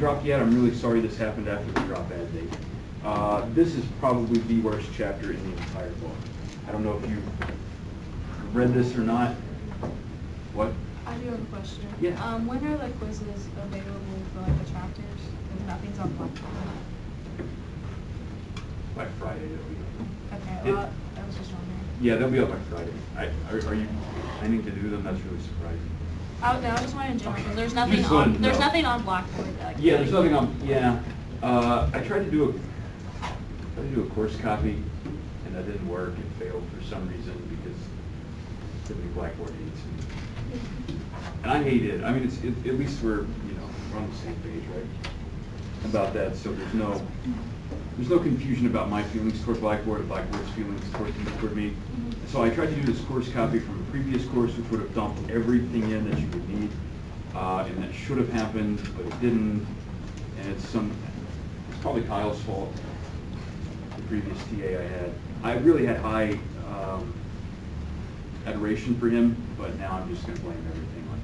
dropped yet. I'm really sorry this happened after the drop-add date. This is probably the worst chapter in the entire book. I don't know if you've read this or not. What? I do have a question. Yeah. When are the quizzes available for like the chapters? Because nothing's on Blackboard. By Friday, they'll be up. Okay, well, I was just wondering. Yeah, they'll be up by Friday. Are you planning to do them? That's really surprising. No, I just wanted in general because there's nothing Just on wanted to know. nothing on Blackboard. Like, Yeah, there's nothing on. Yeah, I tried to do a course copy, and that didn't work. It failed for some reason because typically Blackboard hates me, and I hate it. I mean, at least we're on the same page, right? About that, so there's no confusion about my feelings toward Blackboard or Blackboard's feelings toward me. So I tried to do this course copy from a previous course, which would have dumped everything in that you would need, and that should have happened, but it didn't. And it's probably Kyle's fault. The previous TA I had, I really had high adoration for him, but now I'm just going to blame everything on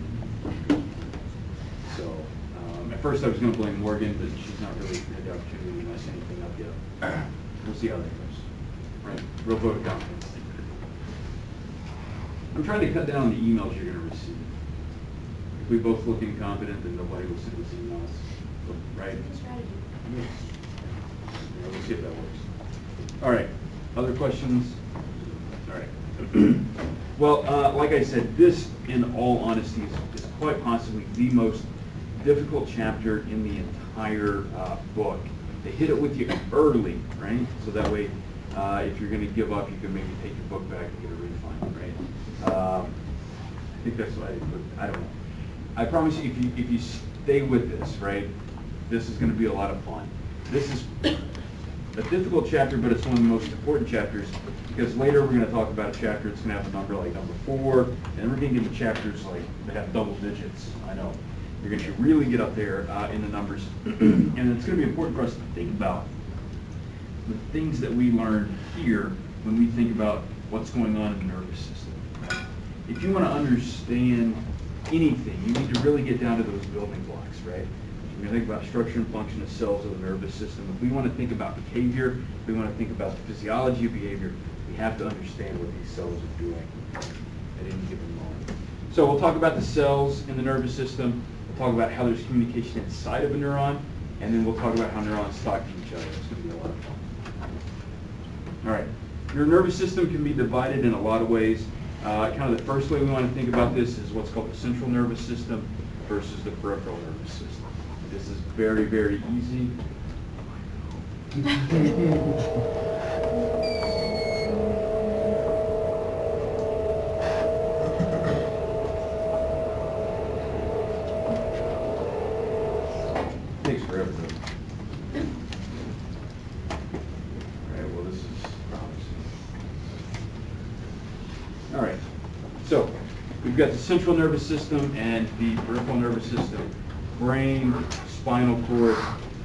him. So at first I was going to blame Morgan, but she's not really had the opportunity to mess anything up yet. We'll see how that goes. Right, real vote of confidence. I'm trying to cut down on the emails you're going to receive. If we both look incompetent, then nobody will send us emails, right? strategy. Yeah, we'll see if that works. All right, other questions? All right. Well, like I said, this, in all honesty, is quite possibly the most difficult chapter in the entire book. They hit it with you early, right? So that way, if you're going to give up, you can maybe take your book back and get a refund, right? I think that's what I put. I don't know. I promise you, if you stay with this, right, this is going to be a lot of fun. This is a difficult chapter, but it's one of the most important chapters because later we're going to talk about a chapter that's going to have a number like number 4, and then we're going to get into chapters like that have double digits. I know. You're going to really get up there in the numbers, and it's going to be important for us to think about the things that we learn here when we think about what's going on in the nervous system. Right? If you want to understand anything, you need to really get down to those building blocks, right? We're going to think about structure and function of cells of the nervous system. If we want to think about behavior, if we want to think about the physiology of behavior, we have to understand what these cells are doing at any given moment. So we'll talk about the cells in the nervous system. We'll talk about how there's communication inside of a neuron, and then we'll talk about how neurons talk to each other. It's going to be a lot of fun. All right. Your nervous system can be divided in a lot of ways. Kind of the first way we want to think about this is what's called the central nervous system versus the peripheral nervous system. This is very, very easy. Takes forever though. Alright, well this is promising. Alright, so we've got the central nervous system and the peripheral nervous system. Brain, spinal cord,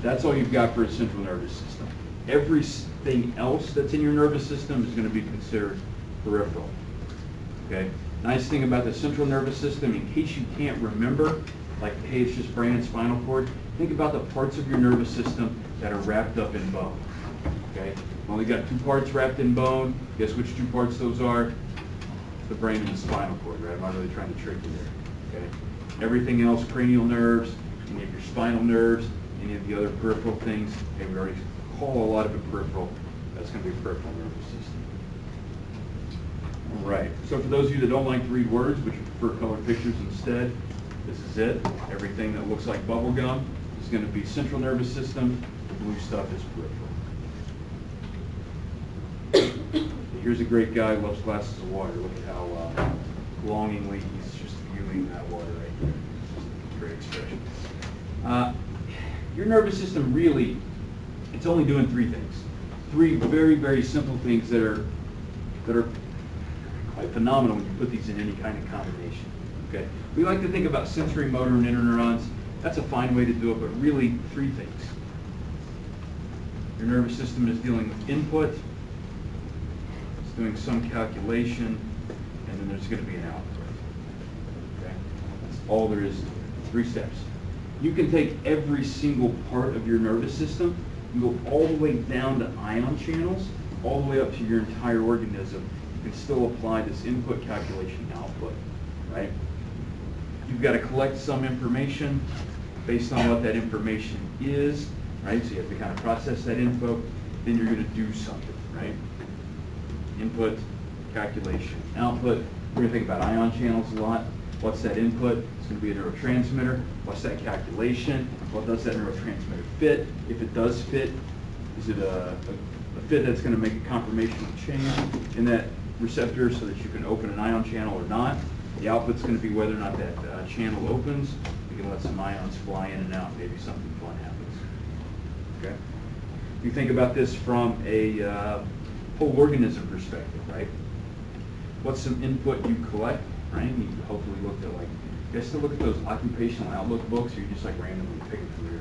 that's all you've got for a central nervous system. Everything else that's in your nervous system is going to be considered peripheral. Okay? Nice thing about the central nervous system, in case you can't remember, like, hey, it's just brain and spinal cord, think about the parts of your nervous system that are wrapped up in bone. Okay? We've only got 2 parts wrapped in bone. Guess which 2 parts those are? The brain and the spinal cord, right? I'm not really trying to trick you there. Okay? Everything else, cranial nerves, any of your spinal nerves, any of the other peripheral things, okay, we already call a lot of it peripheral. That's going to be peripheral nervous system. All right. So for those of you that don't like to read words, but you prefer colored pictures instead, this is it. Everything that looks like bubble gum is going to be central nervous system. The blue stuff is peripheral. Here's a great guy who loves glasses of water. Look at how longingly he's just viewing that water right there. Just a great expression. Your nervous system really, it's only doing 3 things. 3 very, very simple things that are quite phenomenal when you put these in any kind of combination. Okay? We like to think about sensory, motor, and interneurons. That's a fine way to do it, but really 3 things. Your nervous system is dealing with input, it's doing some calculation, and then there's going to be an output. Okay? That's all there is to it. 3 steps. You can take every single part of your nervous system and go all the way down to ion channels, all the way up to your entire organism. You can still apply this input, calculation, output, right? You've got to collect some information based on what that information is, right? So you have to kind of process that info, then you're going to do something, right? Input, calculation, output. We're going to think about ion channels a lot. What's that input? It's going to be a neurotransmitter. What's that calculation? What does that neurotransmitter fit? If it does fit, is it a fit that's going to make a conformational change in that receptor so that you can open an ion channel or not? The output's going to be whether or not that channel opens. You can let some ions fly in and out. Maybe something fun happens. Okay. You think about this from a whole organism perspective, right? What's some input you collect, right? You hopefully looked at, like, you guys still look at those occupational outlook books, or you just like randomly pick a career?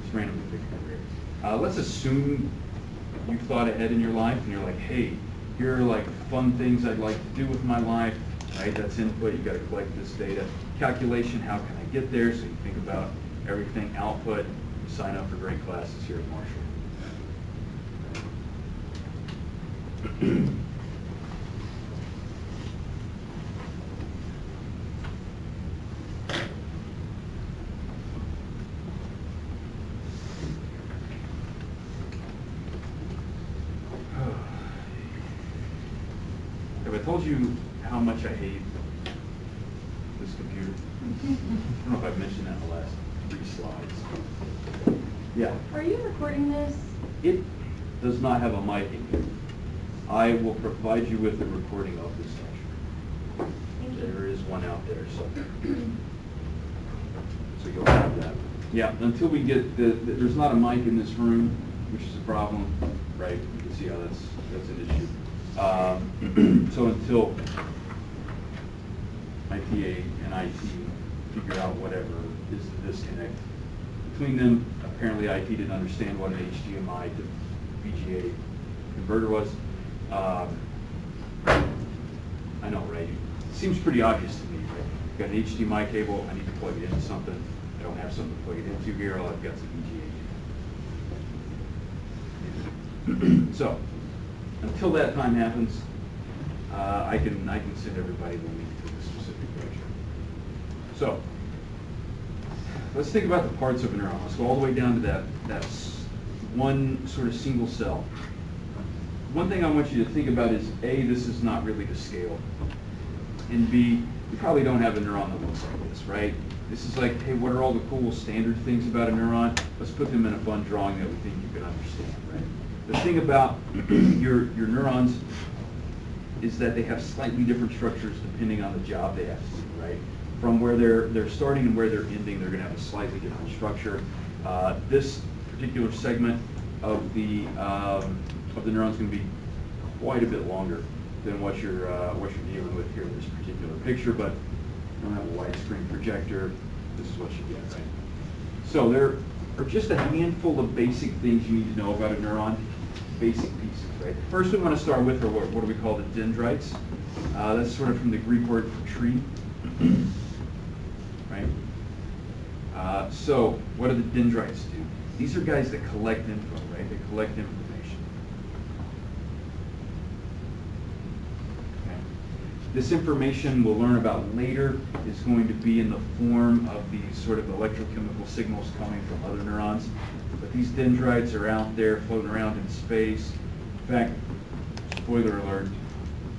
Just randomly pick a career. Let's assume you've thought ahead in your life and you're like, hey, here are like fun things I'd like to do with my life, right? That's input, you've got to collect this data. Calculation, how can I get there? So you think about everything. Output, you sign up for great classes here at Marshall. Have I told you how much I hate this computer? I don't know if I've mentioned that in the last 3 slides. Yeah. Are you recording this? It does not have a mic in here. I will provide you with a recording of this lecture. Thank you. There is one out there, so you'll have that. Yeah, until we get there's not a mic in this room, which is a problem, right? You can see how that's an issue. So until my PA and IT figure out whatever is the disconnect between them, apparently IT didn't understand what an HDMI to VGA converter was. I know, right? It seems pretty obvious to me, right? I've got an HDMI cable, I need to plug it into something. I don't have something to plug it into here, all I've got is a VGA. So, until that time happens, I can send everybody the link to the specific lecture. So, let's think about the parts of a neuron. Let's go all the way down to that one sort of single cell. One thing I want you to think about is, A, this is not really to scale. And B, you probably don't have a neuron that looks like this, right? This is like, hey, what are all the cool standard things about a neuron? Let's put them in a fun drawing that we think you can understand, right? The thing about your neurons is that they have slightly different structures depending on the job they have to do, right? From where they're starting and where they're ending, they're going to have a slightly different structure. This particular segment of the neuron is going to be quite a bit longer than what you're dealing with here in this particular picture, but you don't have a widescreen projector. This is what you get, right? So there are just a handful of basic things you need to know about a neuron, basic pieces, right? First we want to start with, or what do we call the dendrites? That's sort of from the Greek word for tree, right? So what do the dendrites do? These are guys that collect info, right? They collect information. This information we'll learn about later is going to be in the form of these sort of electrochemical signals coming from other neurons. But these dendrites are out there floating around in space. In fact, spoiler alert,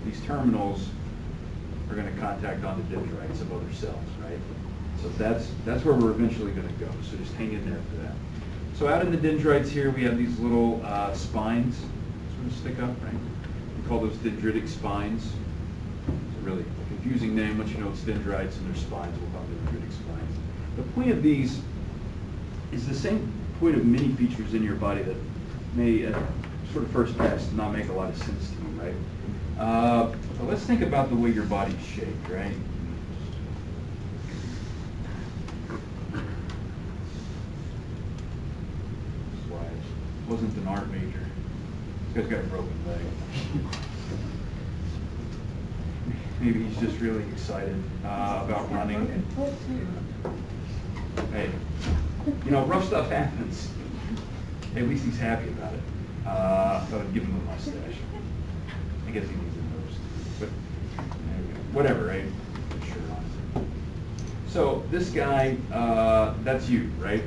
these terminals are going to contact on the dendrites of other cells, right? So that's where we're eventually going to go. So just hang in there for that. So out in the dendrites here, we have these little spines sort of stick up, right? We call those dendritic spines. Really confusing name. Once you know it's dendrites and their spines, we'll call them dendritic spines. The point of these is the same point of many features in your body that may, sort of first pass, not make a lot of sense to you, right? But let's think about the way your body's shaped, right? That's why I wasn't an art major. This guy's got a broken leg. Maybe he's just really excited about running. Hey, rough stuff happens. At least he's happy about it. So I'd give him a mustache. I guess he needs a nose. But whatever, right? Sure. So this guy, that's you, right?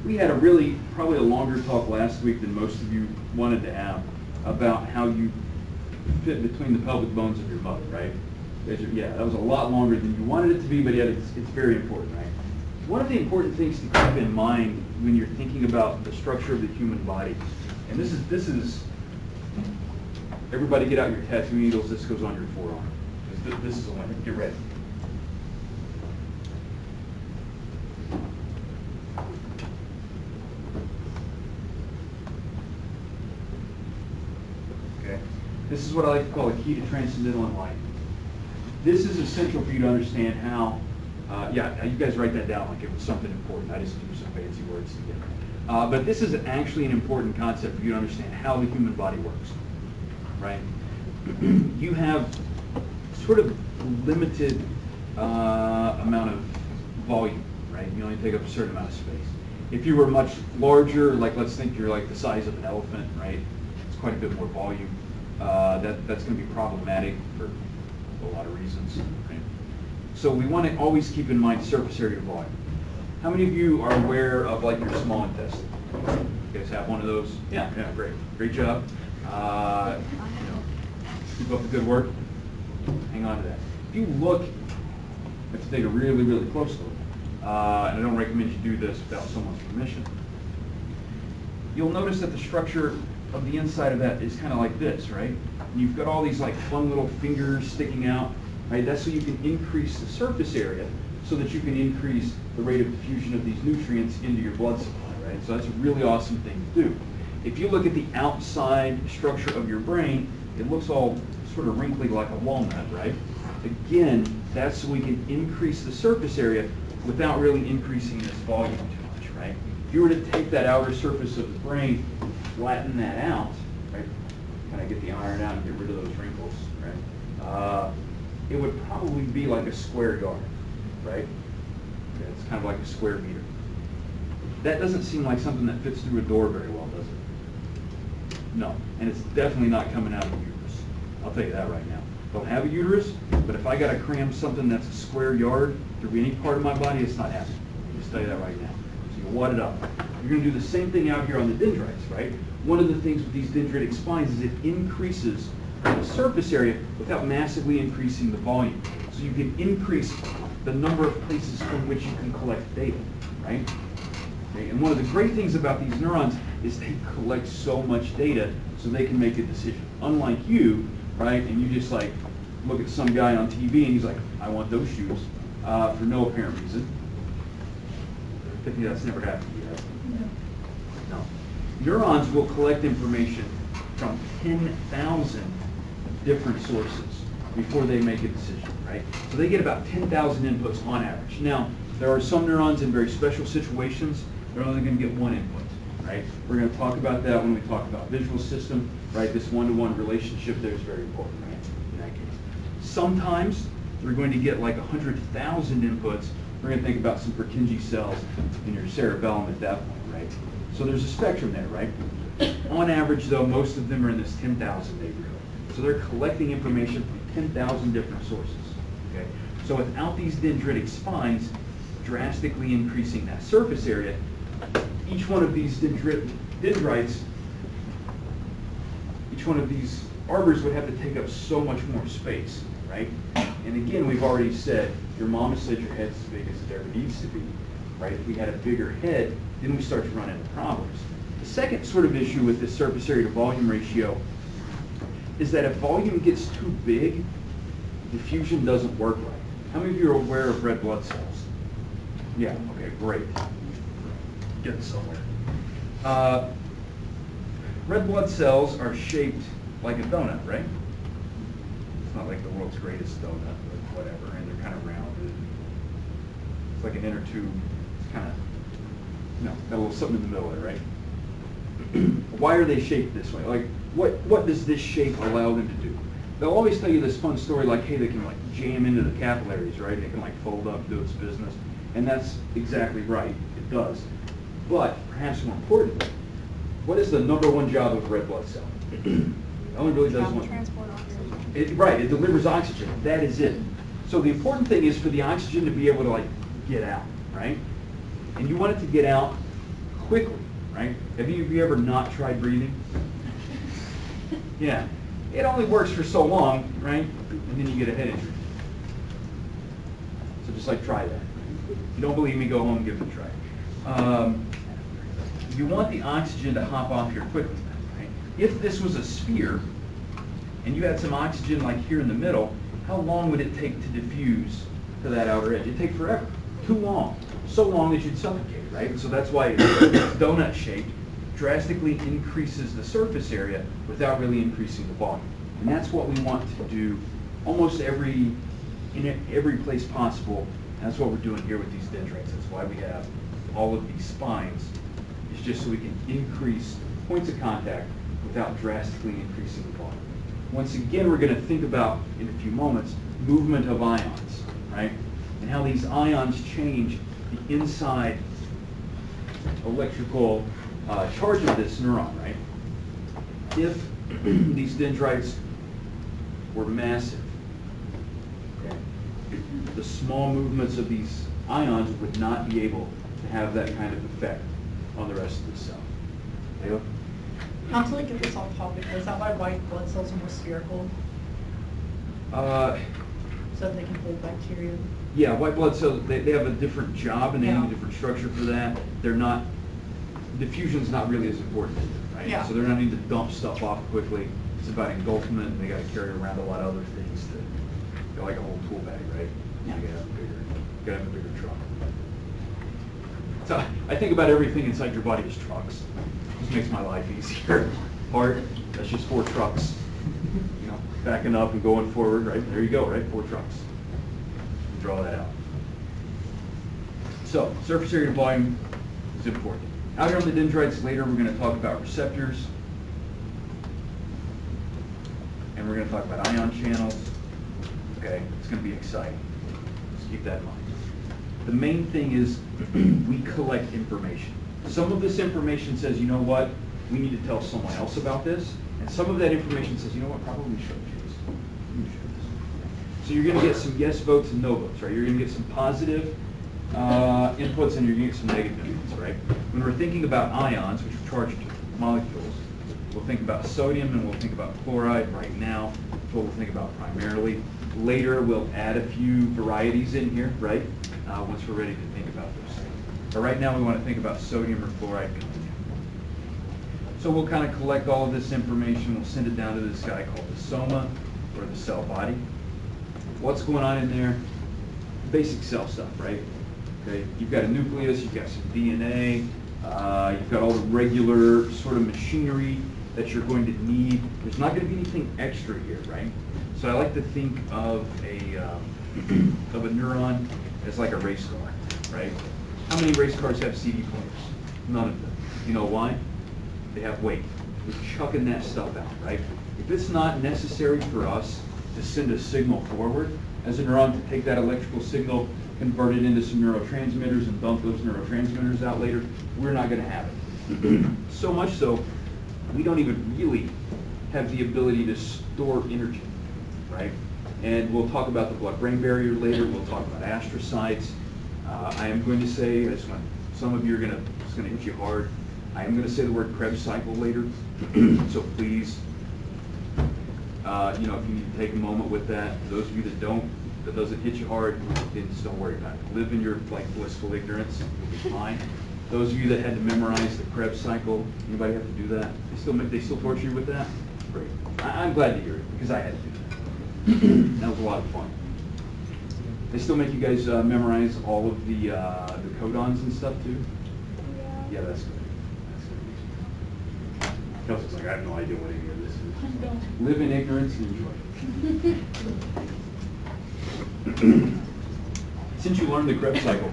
We had probably a longer talk last week than most of you wanted to have about how you fit between the pelvic bones of your mother, right? Yeah, that was a lot longer than you wanted it to be, but yet it's very important, right? One of the important things to keep in mind when you're thinking about the structure of the human body, and this is everybody get out your tattoo needles, this goes on your forearm. This is the one, get ready. Okay, this is what I like to call a key to transcendental enlightenment. This is essential for you to understand how, you guys write that down like it was something important. I just use some fancy words to get it. But this is actually an important concept for you to understand how the human body works, right? You have sort of limited amount of volume, right? You only take up a certain amount of space. If you were much larger, like let's think you're like the size of an elephant, right? It's quite a bit more volume. That's going to be problematic for a lot of reasons. Right? So we want to always keep in mind surface area volume. How many of you are aware of like your small intestine? You guys have one of those? Yeah, great job. Keep up the good work. Hang on to that. If you look, have to take a really, really close look, and I don't recommend you do this without someone's permission. You'll notice that the structure of the inside of that is kind of like this, right? And you've got all these like fun little fingers sticking out, right? That's so you can increase the surface area so that you can increase the rate of diffusion of these nutrients into your blood supply, right? So that's a really awesome thing to do. If you look at the outside structure of your brain, it looks all sort of wrinkly like a walnut, right? Again, that's so we can increase the surface area without really increasing this volume too much, right? If you were to take that outer surface of the brain, flatten that out, right? Kind of get the iron out and get rid of those wrinkles, right? It would probably be like a square yard, right? Okay, it's kind of like a square meter. That doesn't seem like something that fits through a door very well, does it? No, and it's definitely not coming out of the uterus. I'll tell you that right now. Don't have a uterus, but if I got to cram something that's a square yard through any part of my body, it's not happening. I'll just tell you that right now. So you wad it up. You're going to do the same thing out here on the dendrites, right? One of the things with these dendritic spines is it increases the surface area without massively increasing the volume. So you can increase the number of places from which you can collect data, right? Okay. And one of the great things about these neurons is they collect so much data so they can make a decision. Unlike you, right, and you just like look at some guy on TV and he's like, I want those shoes for no apparent reason. Tiffany, that's never happened to you, has it? No. Neurons will collect information from 10,000 different sources before they make a decision, right? So they get about 10,000 inputs on average. Now, there are some neurons in very special situations, they're only going to get one input, right? We're going to talk about that when we talk about visual system, right? This one-to-one relationship there is very important, right? In that case. Sometimes we're going to get like 100,000 inputs. We're going to think about some Purkinje cells in your cerebellum at that point, right? So there's a spectrum there, right? On average, though, most of them are in this 10,000 neighborhood. So they're collecting information from 10,000 different sources, okay? So without these dendritic spines drastically increasing that surface area, each one of these dendrites, each one of these arbors would have to take up so much more space, right? And again, we've already said, your mama said your head's as big as it ever needs to be, right? If we had a bigger head, then we start to run into problems. The second sort of issue with this surface area to volume ratio is that if volume gets too big, diffusion doesn't work right. How many of you are aware of red blood cells? Yeah, okay, great. Getting somewhere. Red blood cells are shaped like a donut, right? It's not like the world's greatest donut, but whatever, and they're kind of rounded. It's like an inner tube. It's kind of, got a little something in the middle there, right? Why are they shaped this way? Like, what does this shape allow them to do? They'll always tell you this fun story like, hey, they can like jam into the capillaries, right? They can like fold up, do its business. And that's exactly right, it does. But perhaps more important, what is the #1 job of a red blood cell? It only really does one. Transport oxygen. Right, it delivers oxygen. That is it. So the important thing is for the oxygen to be able to like get out, right? And you want it to get out quickly, right? Have you ever not tried breathing? Yeah. It only works for so long, right? And then you get a head injury. So just like try that. If you don't believe me, go home and give it a try. You want the oxygen to hop off here quickly, right? If this was a sphere, and you had some oxygen like here in the middle, how long would it take to diffuse to that outer edge? It'd take forever. Too long. So long that you'd suffocate, right? And so that's why it's donut shaped, drastically increases the surface area without really increasing the volume. And that's what we want to do almost in every place possible. And that's what we're doing here with these dendrites. That's why we have all of these spines. It's just so we can increase points of contact without drastically increasing the volume. Once again, we're going to think about, in a few moments, movement of ions, right? And how these ions change the inside electrical charge of this neuron, right? If these dendrites were massive, okay, the small movements of these ions would not be able to have that kind of effect on the rest of the cell. Ayla? Not to like get this off topic, but is that why white blood cells are more spherical? So that they can hold bacteria? Yeah, white blood cells, they have a different job and they Yeah. need a different structure for that. They're not, diffusion's not really as important, right? Yeah. So they're not needing to dump stuff off quickly. It's about engulfment, and they got to carry around a lot of other things to, like a whole tool bag, right? Yeah. You gotta have a bigger truck. So I think about everything inside your body as trucks. Just makes my life easier. Heart, that's just 4 trucks. You know, backing up and going forward, right? There you go, right? 4 trucks. Draw that out. So, surface area to volume is important. Out here on the dendrites later, we're going to talk about receptors. And we're going to talk about ion channels. Okay, it's going to be exciting. Just keep that in mind. The main thing is we collect information. Some of this information says, you know what, we need to tell someone else about this. And some of that information says, you know what, probably should do this. We should do this. So you're going to get some yes votes and no votes, right? You're going to get some positive inputs and you're going to get some negative inputs, right? When we're thinking about ions, which are charged molecules, we'll think about sodium and we'll think about chloride right now. That's what we'll think about primarily. Later, we'll add a few varieties in here, right? Once we're ready to think about those things. But right now, we want to think about sodium or chloride coming in. So we'll kind of collect all of this information. We'll send it down to this guy called the soma, or the cell body. What's going on in there? Basic cell stuff, right? Okay, you've got a nucleus, you've got some DNA, you've got all the regular sort of machinery that you're going to need. There's not going to be anything extra here, right? So I like to think of a neuron as like a race car, right? How many race cars have CD pointers? None of them. You know why? They have weight. We're chucking that stuff out, right? If it's not necessary for us to send a signal forward as a neuron to take that electrical signal, convert it into some neurotransmitters and dump those neurotransmitters out later, we're not going to have it. So much so, we don't even really have the ability to store energy, right? And we'll talk about the blood-brain barrier later. We'll talk about astrocytes. I am going to say, some of you are it's going to hit you hard. I am going to say the word Krebs cycle later. So please, if you need to take a moment with that. Those of you that doesn't hit you hard, then just don't worry about it. Live in your blissful ignorance. You'll be fine. Those of you that had to memorize the Krebs cycle, anybody have to do that? They still torture you with that? Great. I'm glad to hear it because I had to do that. That was a lot of fun. They still make you guys memorize all of the codons and stuff too? Yeah, that's good. Kelsey's like, I have no idea what any of this is. Live in ignorance and enjoy. Since you learned the Krebs cycle,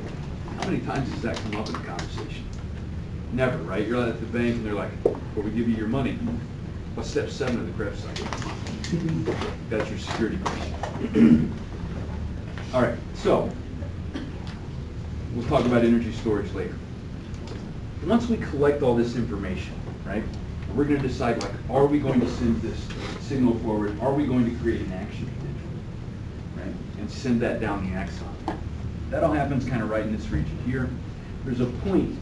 how many times does that come up in a conversation? Never, right? You're at the bank and they're like, well, we give you your money. What's step 7 of the Krebs cycle? That's your security question. All right, so We'll talk about energy storage later. Once we collect all this information, right, we're going to decide, like, are we going to send this signal forward? Are we going to create an action potential, right, and send that down the axon? That all happens kind of right in this region here. There's a point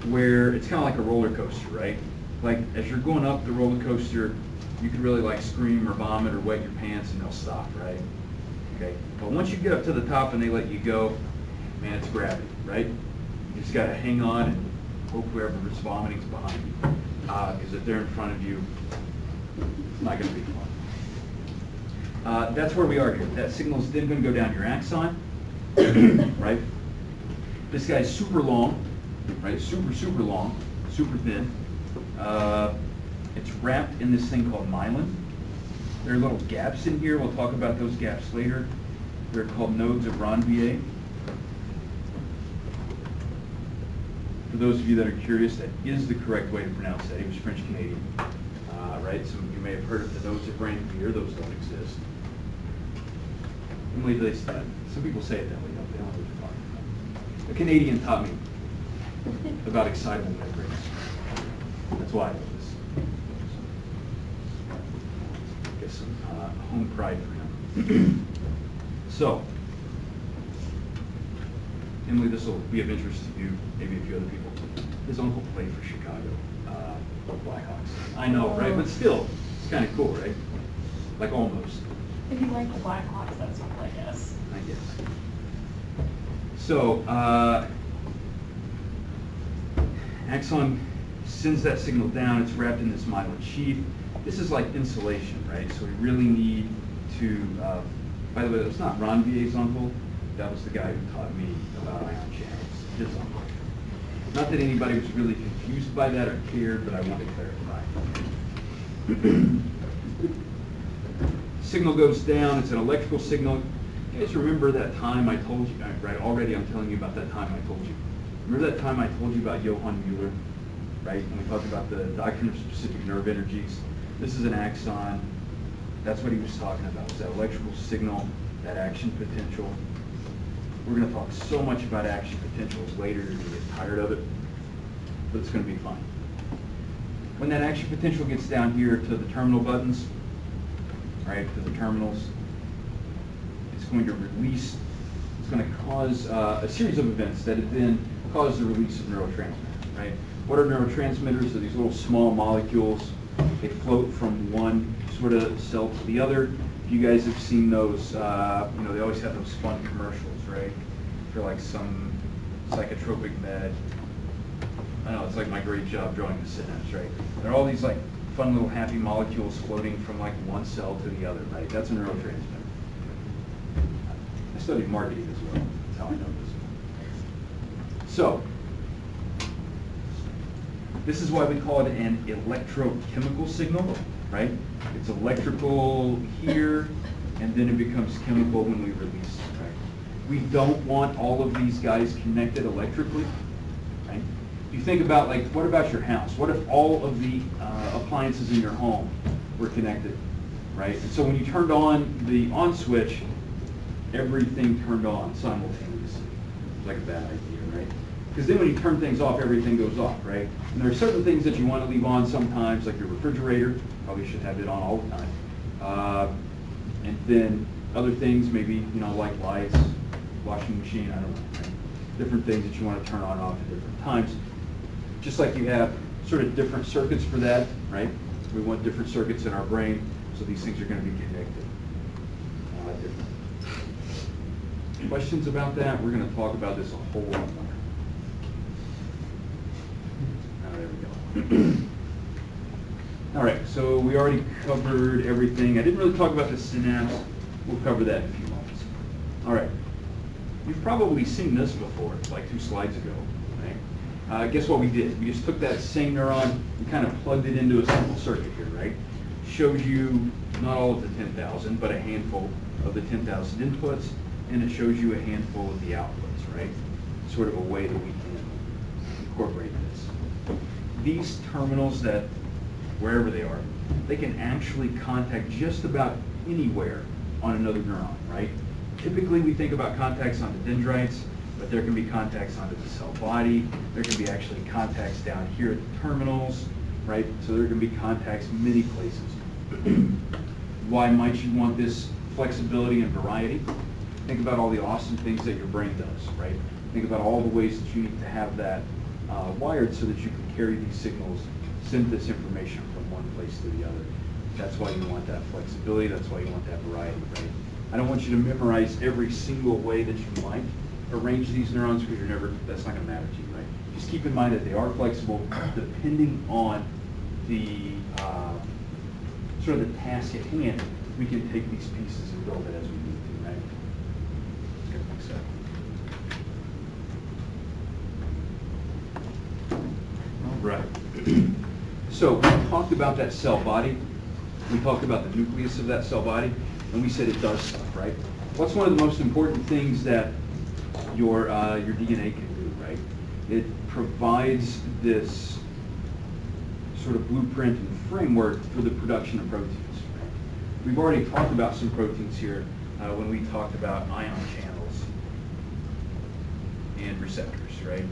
where it's kind of like a roller coaster, right? Like, as you're going up the roller coaster, you can really, like, scream or vomit or wet your pants and they'll stop, right? Okay. But once you get up to the top and they let you go, man, it's gravity, right? You just got to hang on and hope whoever is vomiting is behind you. Because if they're in front of you, it's not going to be fun. That's where we are here. That signal is then going to go down your axon, right? This guy's super long, right? Super long, super thin. It's wrapped in this thing called myelin. There are little gaps in here. We'll talk about those gaps later. They're called nodes of Ranvier. For those of you that are curious, that is the correct way to pronounce that. He was French-Canadian, right? Some of you may have heard of the nodes of Ranvier. Those don't exist. At least some people say it that way. They don't know what you're talking about. A Canadian taught me about excitable membranes. That's why I know this. I guess some home pride for him. So, Emily, this will be of interest to you, maybe a few other people. His uncle played for Chicago Blackhawks. I know, right? But still, it's kind of cool, right? Like almost. If you like the Blackhawks, that's what I guess. I guess. So, axon sends that signal down. It's wrapped in this myelin sheath. This is like insulation, right? So we really need to, by the way, that's not Ranvier's uncle. That was the guy who taught me about ion channels, his uncle. Not that anybody was really confused by that or cared, but I want to clarify. Signal goes down. It's an electrical signal. You guys remember that time I told you, right? Already I'm telling you about that time I told you. Remember that time I told you about Johann Mueller, right? When we talked about the doctrine of specific nerve energies. This is an axon. That's what he was talking about, was that electrical signal, that action potential. We're going to talk so much about action potentials later, you're going to get tired of it, but it's going to be fun. When that action potential gets down here to the terminal buttons, right, to the terminals, it's going to release, it's going to cause a series of events that then cause the release of neurotransmitters, right? What are neurotransmitters? They're these little small molecules. They float from one sort of cell to the other. If you guys have seen those, you know, they always have those fun commercials, right? For like some psychotropic med. I know, it's like my great job drawing the synapse, right? There are all these like fun little happy molecules floating from like one cell to the other, right? That's a neurotransmitter. I studied marketing as well. That's how I know this. So, this is why we call it an electrochemical signal, right? It's electrical here, and then it becomes chemical when we release it, right? We don't want all of these guys connected electrically, right? If you think about, like, what about your house? What if all of the appliances in your home were connected, right? And so when you turned on the on switch, everything turned on simultaneously. It's like a bad idea, right? Because then when you turn things off, everything goes off, right? And there are certain things that you want to leave on sometimes, like your refrigerator. Probably should have it on all the time. And then other things, maybe, you know, like lights, washing machine, I don't know, right? Different things that you want to turn on and off at different times. Just like you have sort of different circuits for that, right? We want different circuits in our brain, so these things are going to be connected. Different. Questions about that? We're going to talk about this a whole lot more. There we go. All right, so we already covered everything. I didn't really talk about the synapse. We'll cover that in a few moments. All right, you've probably seen this before, like 2 slides ago. Right? Guess what we did? We just took that same neuron and kind of plugged it into a simple circuit here, right? Shows you not all of the 10,000, but a handful of the 10,000 inputs, and it shows you a handful of the outputs, right? Sort of a way that we can incorporate this. These terminals that, wherever they are, they can actually contact just about anywhere on another neuron, right? Typically we think about contacts on the dendrites, but there can be contacts onto the cell body. There can be actually contacts down here at the terminals, right? So there can be contacts many places. Why might you want this flexibility and variety? Think about all the awesome things that your brain does, right? Think about all the ways that you need to have that wired so that you can carry these signals, send this information from one place to the other. That's why you want that flexibility. That's why you want that variety, right? I don't want you to memorize every single way that you might arrange these neurons because that's not going to matter to you, right? Just keep in mind that they are flexible depending on the sort of the task at hand. We can take these pieces and build it as we need to, right? Let's get next step. All right. So we talked about that cell body. We talked about the nucleus of that cell body, and we said it does stuff, right? What's one of the most important things that your DNA can do, right? It provides this sort of blueprint and framework for the production of proteins. Right? We've already talked about some proteins here when we talked about ion channels and receptors, right?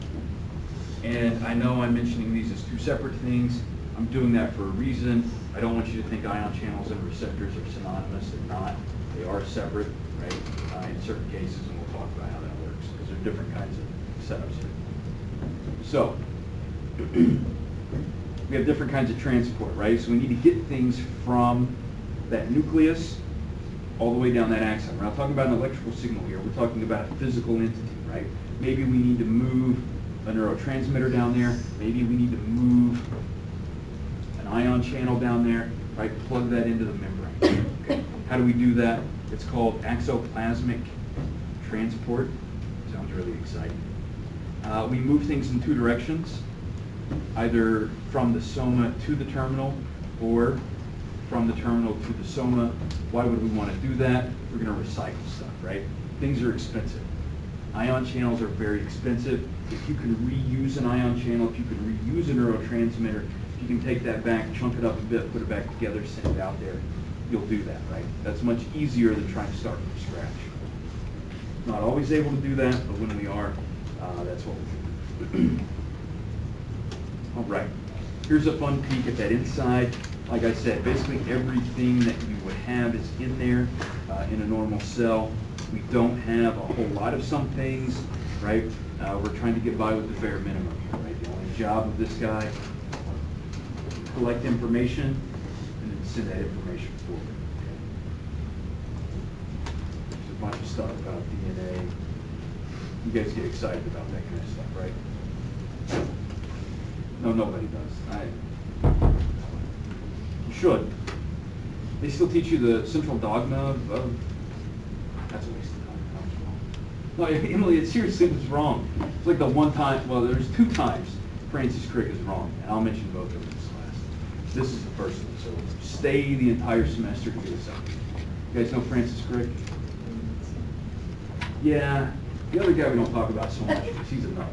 And I know I'm mentioning these as two separate things. I'm doing that for a reason. I don't want you to think ion channels and receptors are synonymous. They're not. They are separate, right? In certain cases, and we'll talk about how that works, because there are different kinds of setups here. So, we have different kinds of transport, right? So we need to get things from that nucleus all the way down that axon. We're not talking about an electrical signal here. We're talking about a physical entity, right? Maybe we need to move a neurotransmitter down there. Maybe we need to move an ion channel down there, right? Plug that into the membrane. Okay. How do we do that? It's called Axoplasmic Transport. Sounds really exciting. We move things in two directions, either from the soma to the terminal or from the terminal to the soma. Why would we want to do that? We're going to recycle stuff, right? Things are expensive. Ion channels are very expensive. If you can reuse an ion channel, if you can reuse a neurotransmitter, if you can take that back, chunk it up a bit, put it back together, send it out there, you'll do that, right? That's much easier than trying to start from scratch. Not always able to do that, but when we are, that's what we do. All right, here's a fun peek at that inside. Like I said, basically everything that you would have is in there in a normal cell. We don't have a whole lot of some things, right? We're trying to get by with the bare minimum here, right? The only job of this guy, collect information and then send that information forward. Okay? There's a bunch of stuff about DNA. You guys get excited about that kind of stuff, right? No, nobody does. You should. They still teach you the central dogma of that's a waste of time. No, Emily, it seriously was wrong. It's like the one time, well, there's two times Francis Crick is wrong, and I'll mention both of them in this class. This is the first one, so stay the entire semester to get a second. You guys know Francis Crick? Yeah, the other guy we don't talk about so much because he's a nut,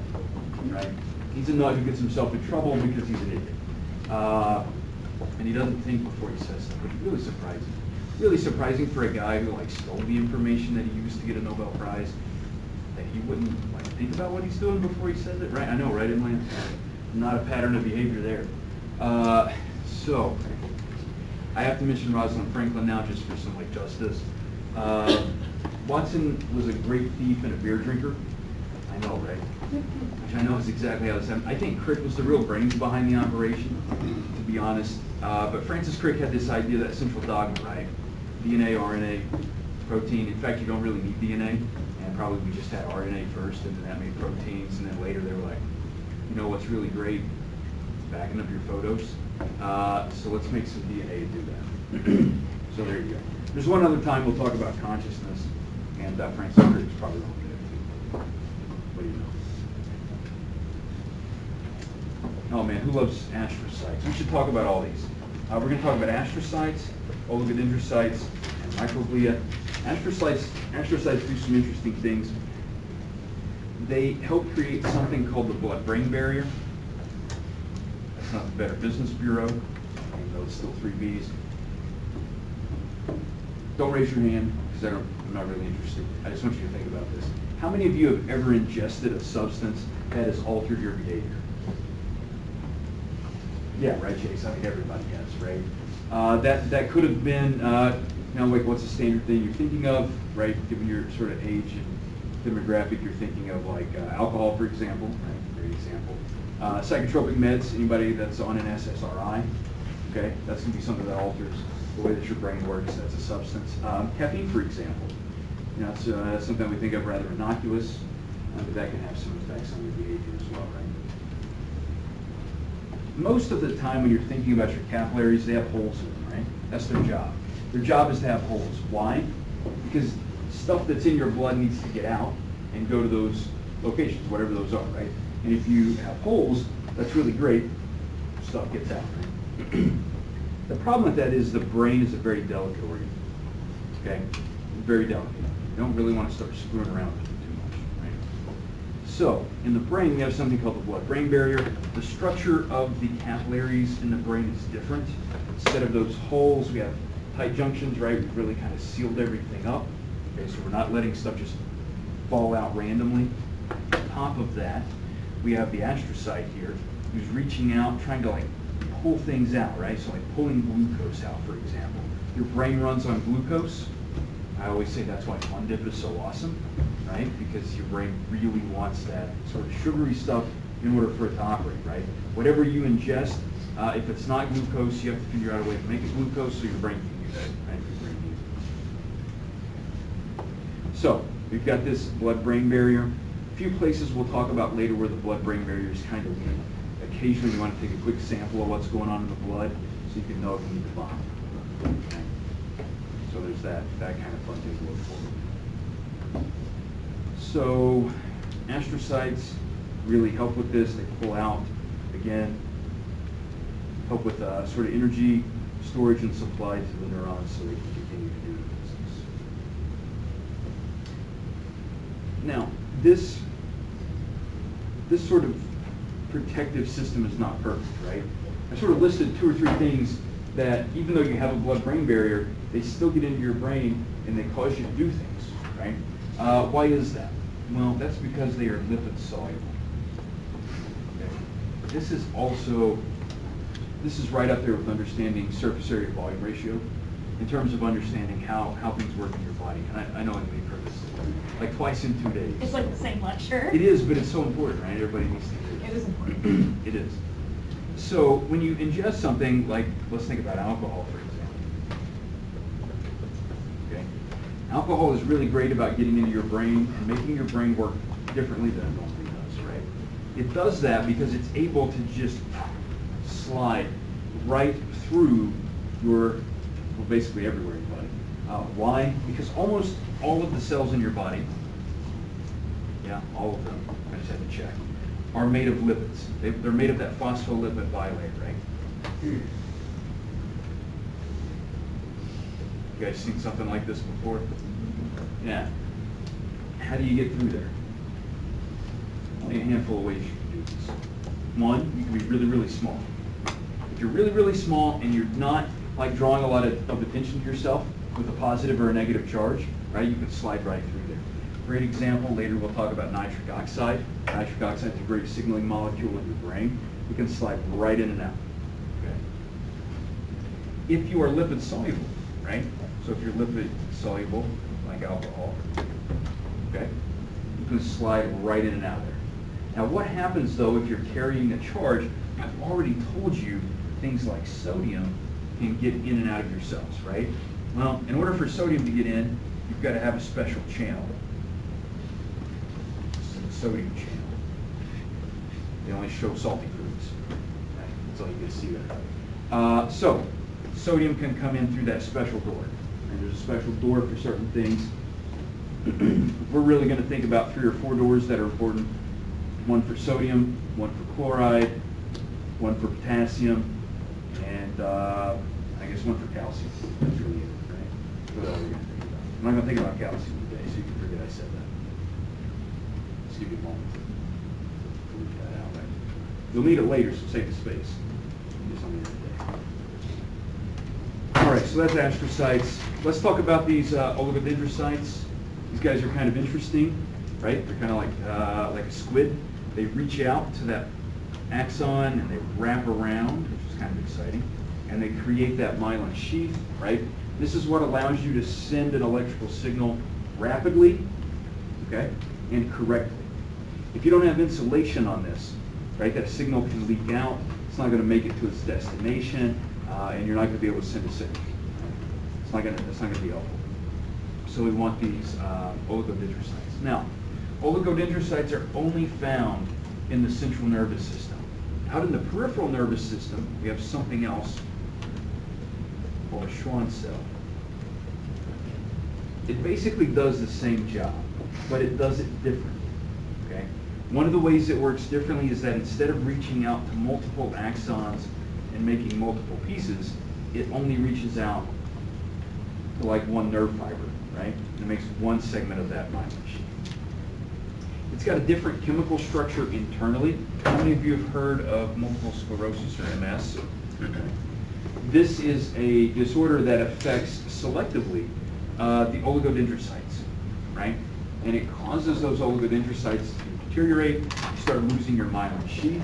right? He's a nut who gets himself in trouble because he's an idiot. And he doesn't think before he says stuff, which is really surprising. Really surprising for a guy who stole the information that he used to get a Nobel Prize, that he wouldn't think about what he's doing before he says it, right? I know, right, Emily? Not a pattern of behavior there. So, I have to mention Rosalind Franklin now just for some justice. Watson was a great thief and a beer drinker. I know, right? Which I know is exactly how this happened. I think Crick was the real brains behind the operation, to be honest. But Francis Crick had this idea, that central dogma, right? DNA, RNA, protein. In fact, you don't really need DNA. And probably we just had RNA first, and then that made proteins. And then later they were like, you know what's really great? Backing up your photos. So let's make some DNA to do that. So there you go. There's one other time we'll talk about consciousness, and Francis Crick is probably wrong there too. What do you know? Oh man, who loves astrocytes? We should talk about all these. We're going to talk about astrocytes, oligodendrocytes, and microglia. Astrocytes do some interesting things. They help create something called the blood-brain barrier. That's not the Better Business Bureau, even though it's still 3 Bs. Don't raise your hand, because I'm not really interested. I just want you to think about this. How many of you have ever ingested a substance that has altered your behavior? Yeah, right, Chase. I think everybody has, right? That could have been, like what's the standard thing you're thinking of, right? Given your sort of age and demographic, you're thinking of like alcohol, for example, right? Great example. Psychotropic meds, anybody that's on an SSRI, okay? That's going to be something that alters the way that your brain works. That's a substance. Caffeine, for example. It's something we think of rather innocuous, but that can have some effects on your behavior as well, right? Most of the time when you're thinking about your capillaries, they have holes in them, right? That's their job. Their job is to have holes. Why? Because stuff that's in your blood needs to get out and go to those locations, whatever those are, right? And if you have holes, that's really great. Stuff gets out, right? The problem with that is the brain is a very delicate organ, okay? Very delicate. You don't really want to start screwing around with it too much, right? So, in the brain, we have something called the blood-brain barrier. The structure of the capillaries in the brain is different. Instead of those holes, we have tight junctions, right? We've really kind of sealed everything up. Okay, so we're not letting stuff just fall out randomly. On top of that, we have the astrocyte here, who's reaching out, trying to like pull things out, right? So like pulling glucose out, for example. Your brain runs on glucose. I always say that's why Fun Dip is so awesome, right? Because your brain really wants that sort of sugary stuff in order for it to operate, right? Whatever you ingest, if it's not glucose, you have to figure out a way to make it glucose so your brain can use it, right? Your brain needs it. So we've got this blood-brain barrier. A few places we'll talk about later where the blood-brain barrier is kind of weak. Occasionally you want to take a quick sample of what's going on in the blood so you can know if you need to bond. Okay. So there's that kind of fun thing to look for. So astrocytes really help with this. They pull out, again, help with sort of energy storage and supply to the neurons so they can continue to do the business. Now, this sort of protective system is not perfect, right? I sort of listed 2 or 3 things that even though you have a blood-brain barrier, they still get into your brain and they cause you to do things, right? Why is that? Well, that's because they are lipid soluble. Okay. This is right up there with understanding surface area volume ratio in terms of understanding how things work in your body. And I know we've heard this like twice in 2 days. It's like the same lecture. It is, but it's so important, right? Everybody needs to do it. It is important. It is. So when you ingest something like, let's think about alcohol, for example. Okay? Alcohol is really great about getting into your brain and making your brain work differently than it normally does, right? It does that because it's able to just slide right through your, well, basically everywhere in your body. Why? Because almost all of the cells in your body, yeah, all of them, I just had to check, are made of lipids. They're made of that phospholipid bilayer, right? You guys seen something like this before? Yeah. How do you get through there? Only a handful of ways you can do this. One, you can be really, really small. If you're really, really small and you're not like drawing a lot of attention to yourself with a positive or a negative charge, right, you can slide right through there. Great example, later we'll talk about nitric oxide. Nitric oxide is a great signaling molecule in your brain. You can slide right in and out. Okay. If you are lipid soluble, right? So if you're lipid soluble, like alcohol, okay, you can slide right in and out there. Now what happens though if you're carrying a charge? I've already told you things like sodium can get in and out of your cells, right? Well, in order for sodium to get in, you've got to have a special channel. Sodium channel. They only show salty foods. Right? That's all you can see there. So, sodium can come in through that special door. And there's a special door for certain things. We're really going to think about 3 or 4 doors that are important. One for sodium, one for chloride, one for potassium, and I guess one for calcium. That's really it, right? That's all we're going to think about. I'm not going to think about calcium today, so you can forget I said that. Just give you a moment to leave that out. Right? You'll need it later, so save the space. Just on the other day. All right, so that's astrocytes. Let's talk about these oligodendrocytes. These guys are kind of interesting. right? They're kind of like a squid. They reach out to that axon and they wrap around, which is kind of exciting, and they create that myelin sheath, right? This is what allows you to send an electrical signal rapidly, okay, and correctly. If you don't have insulation on this, right, that signal can leak out. It's not going to make it to its destination, and you're not going to be able to send a signal. Right? It's not going to be helpful. So we want these oligodendrocytes. Now, oligodendrocytes are only found in the central nervous system. Out in the peripheral nervous system, we have something else called a Schwann cell. It basically does the same job, but it does it differently. Okay? One of the ways it works differently is that instead of reaching out to multiple axons and making multiple pieces, it only reaches out to like one nerve fiber, right? And it makes one segment of that myelin sheath. It's got a different chemical structure internally. How many of you have heard of multiple sclerosis or MS? This is a disorder that affects selectively the oligodendrocytes, right? And it causes those oligodendrocytes to deteriorate. You start losing your myelin sheath.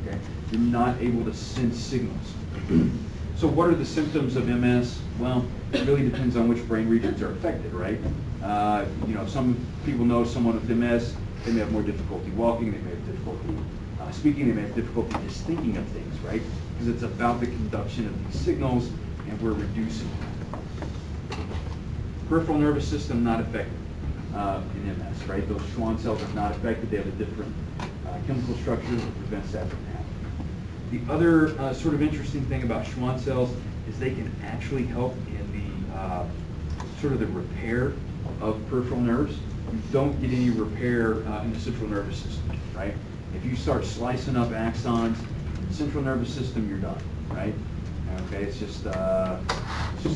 Okay? You're not able to send signals. So what are the symptoms of MS? Well, it really depends on which brain regions are affected, right? Some people know someone with MS, they may have more difficulty walking, they may have difficulty speaking, they may have difficulty just thinking of things, right? Because it's about the conduction of these signals, and we're reducing them. Peripheral nervous system not affected in MS, right? Those Schwann cells are not affected. They have a different chemical structure that prevents that from happening. The other sort of interesting thing about Schwann cells is they can actually help in the sort of the repair of peripheral nerves. You don't get any repair in the central nervous system, right? If you start slicing up axons in the central nervous system, you're done, right? Okay, it's just the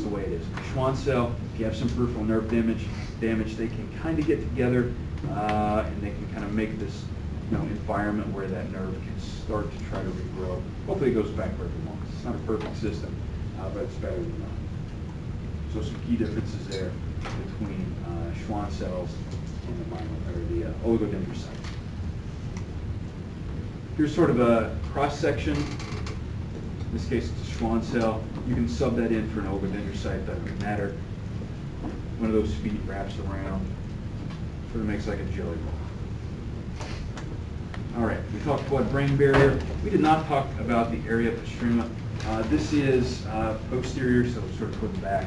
way it is. Schwann cell, if you have some peripheral nerve damage, they can kind of get together and they can kind of make this environment where that nerve can start to try to regrow. Hopefully it goes back where it belongs. It's not a perfect system, but it's better than none. So some key differences there between Schwann cells and the oligodendrocytes. Here's sort of a cross-section. In this case, it's a Schwann cell. You can sub that in for an oligodendrocyte, doesn't matter. One of those feet wraps around, sort of makes like a jelly roll. All right, we talked blood-brain barrier. We did not talk about the area postrema. This is posterior, so sort of toward the back.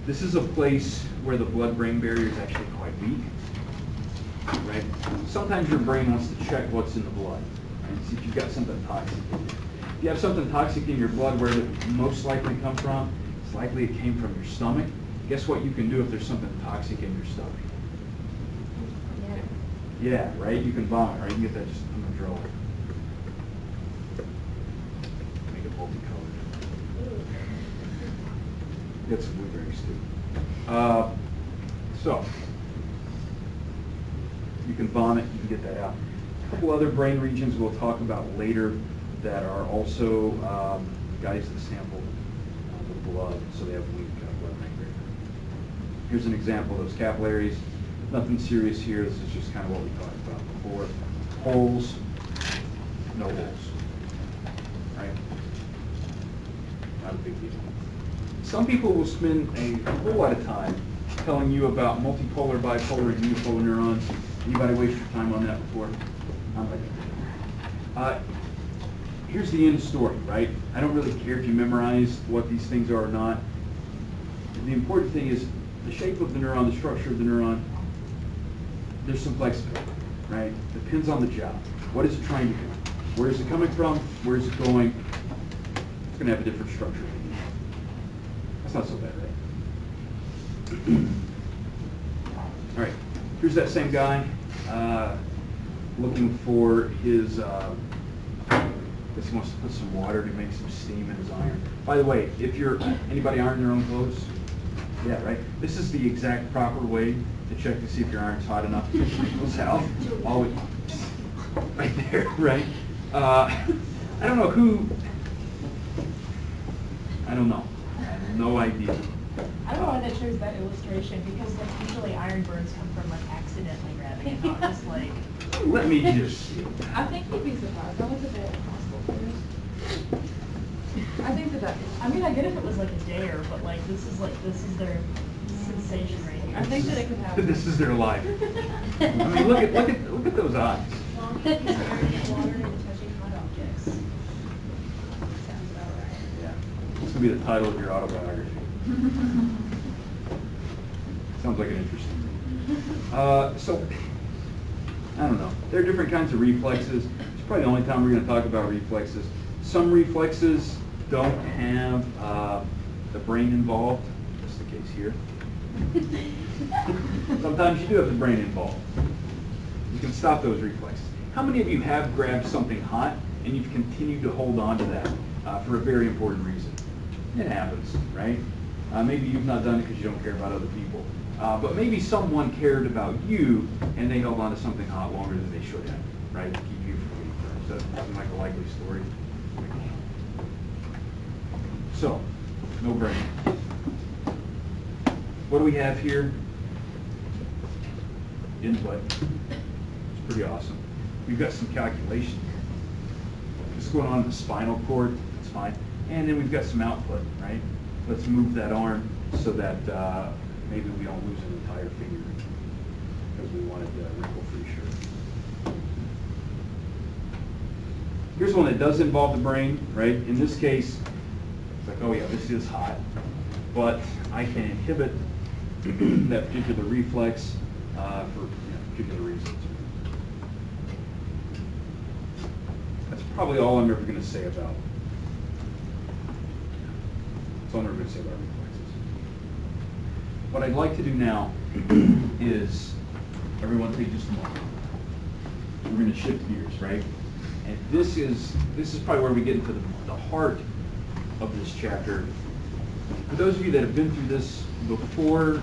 This is a place where the blood-brain barrier is actually quite weak. Right? Sometimes your brain wants to check what's in the blood and see if you've got something toxic in there. If you have something toxic in your blood, where did it most likely come from? It's likely it came from your stomach. Guess what you can do if there's something toxic in your stomach? Yeah, right? You can vomit, right? You can get that just on the drawer. Make it multicolored. Get some blueberries too. So, you can vomit, you can get that out. A couple other brain regions we'll talk about later that are also guys that sample the blood, so they have weak blood-brain barrier. Here's an example of those capillaries. Nothing serious here. This is just kind of what we talked about before. Holes, no holes. Right? Not a big deal. Some people will spend a whole lot of time telling you about multipolar, bipolar, and unipolar neurons. Anybody waste your time on that before? I'm like, here's the end of the story, right? I don't really care if you memorize what these things are or not. The important thing is the shape of the neuron, the structure of the neuron. There's some flexibility, right? Depends on the job. What is it trying to do? Where is it coming from? Where is it going? It's going to have a different structure. That's not so bad, right? All right. Here's that same guy looking for his, I guess he wants to put some water to make some steam in his iron. By the way, if anybody iron their own clothes? Yeah, right? This is the exact proper way to check to see if your iron's hot enough to get wrinkles out. Always, right there, right? I don't know who, I don't know. I have no idea I don't know why they chose that illustration, because like usually iron burns come from like accidentally grabbing it, not just like. Let me just see. I think you'd be surprised. That was a bit impossible for us. I think that I mean, I get if it was like a dare, but like this is their sensation right here. I think that it could happen. This is their life. I mean, look at those eyes. Long as he's staring at water and touching hot objects. Sounds about right. Yeah. This will be the title of your autobiography. Sounds like an interesting thing. So, I don't know. There are different kinds of reflexes. It's probably the only time we're going to talk about reflexes. Some reflexes don't have the brain involved. That's the case here. Sometimes you do have the brain involved. You can stop those reflexes. How many of you have grabbed something hot and you've continued to hold on to that for a very important reason? It happens, right? Maybe you've not done it because you don't care about other people. But maybe someone cared about you and they held on to something hot longer than they should have, right? To keep you from getting burned. So that seems like a likely story. So, no brain. What do we have here? Input. It's pretty awesome. We've got some calculation here. What's going on in the spinal cord? It's fine. And then we've got some output, right? Let's move that arm so that maybe we don't lose an entire finger because we wanted wrinkle-free shirt. Here's one that does involve the brain, right? In this case, it's like, oh yeah, this is hot, but I can inhibit that particular reflex for particular reasons. That's probably all I'm ever going to say about. That's all I'm ever going to say about reflexes. What I'd like to do now is everyone take just a moment. We're going to shift gears, right? And this is probably where we get into the heart of this chapter. For those of you that have been through this before,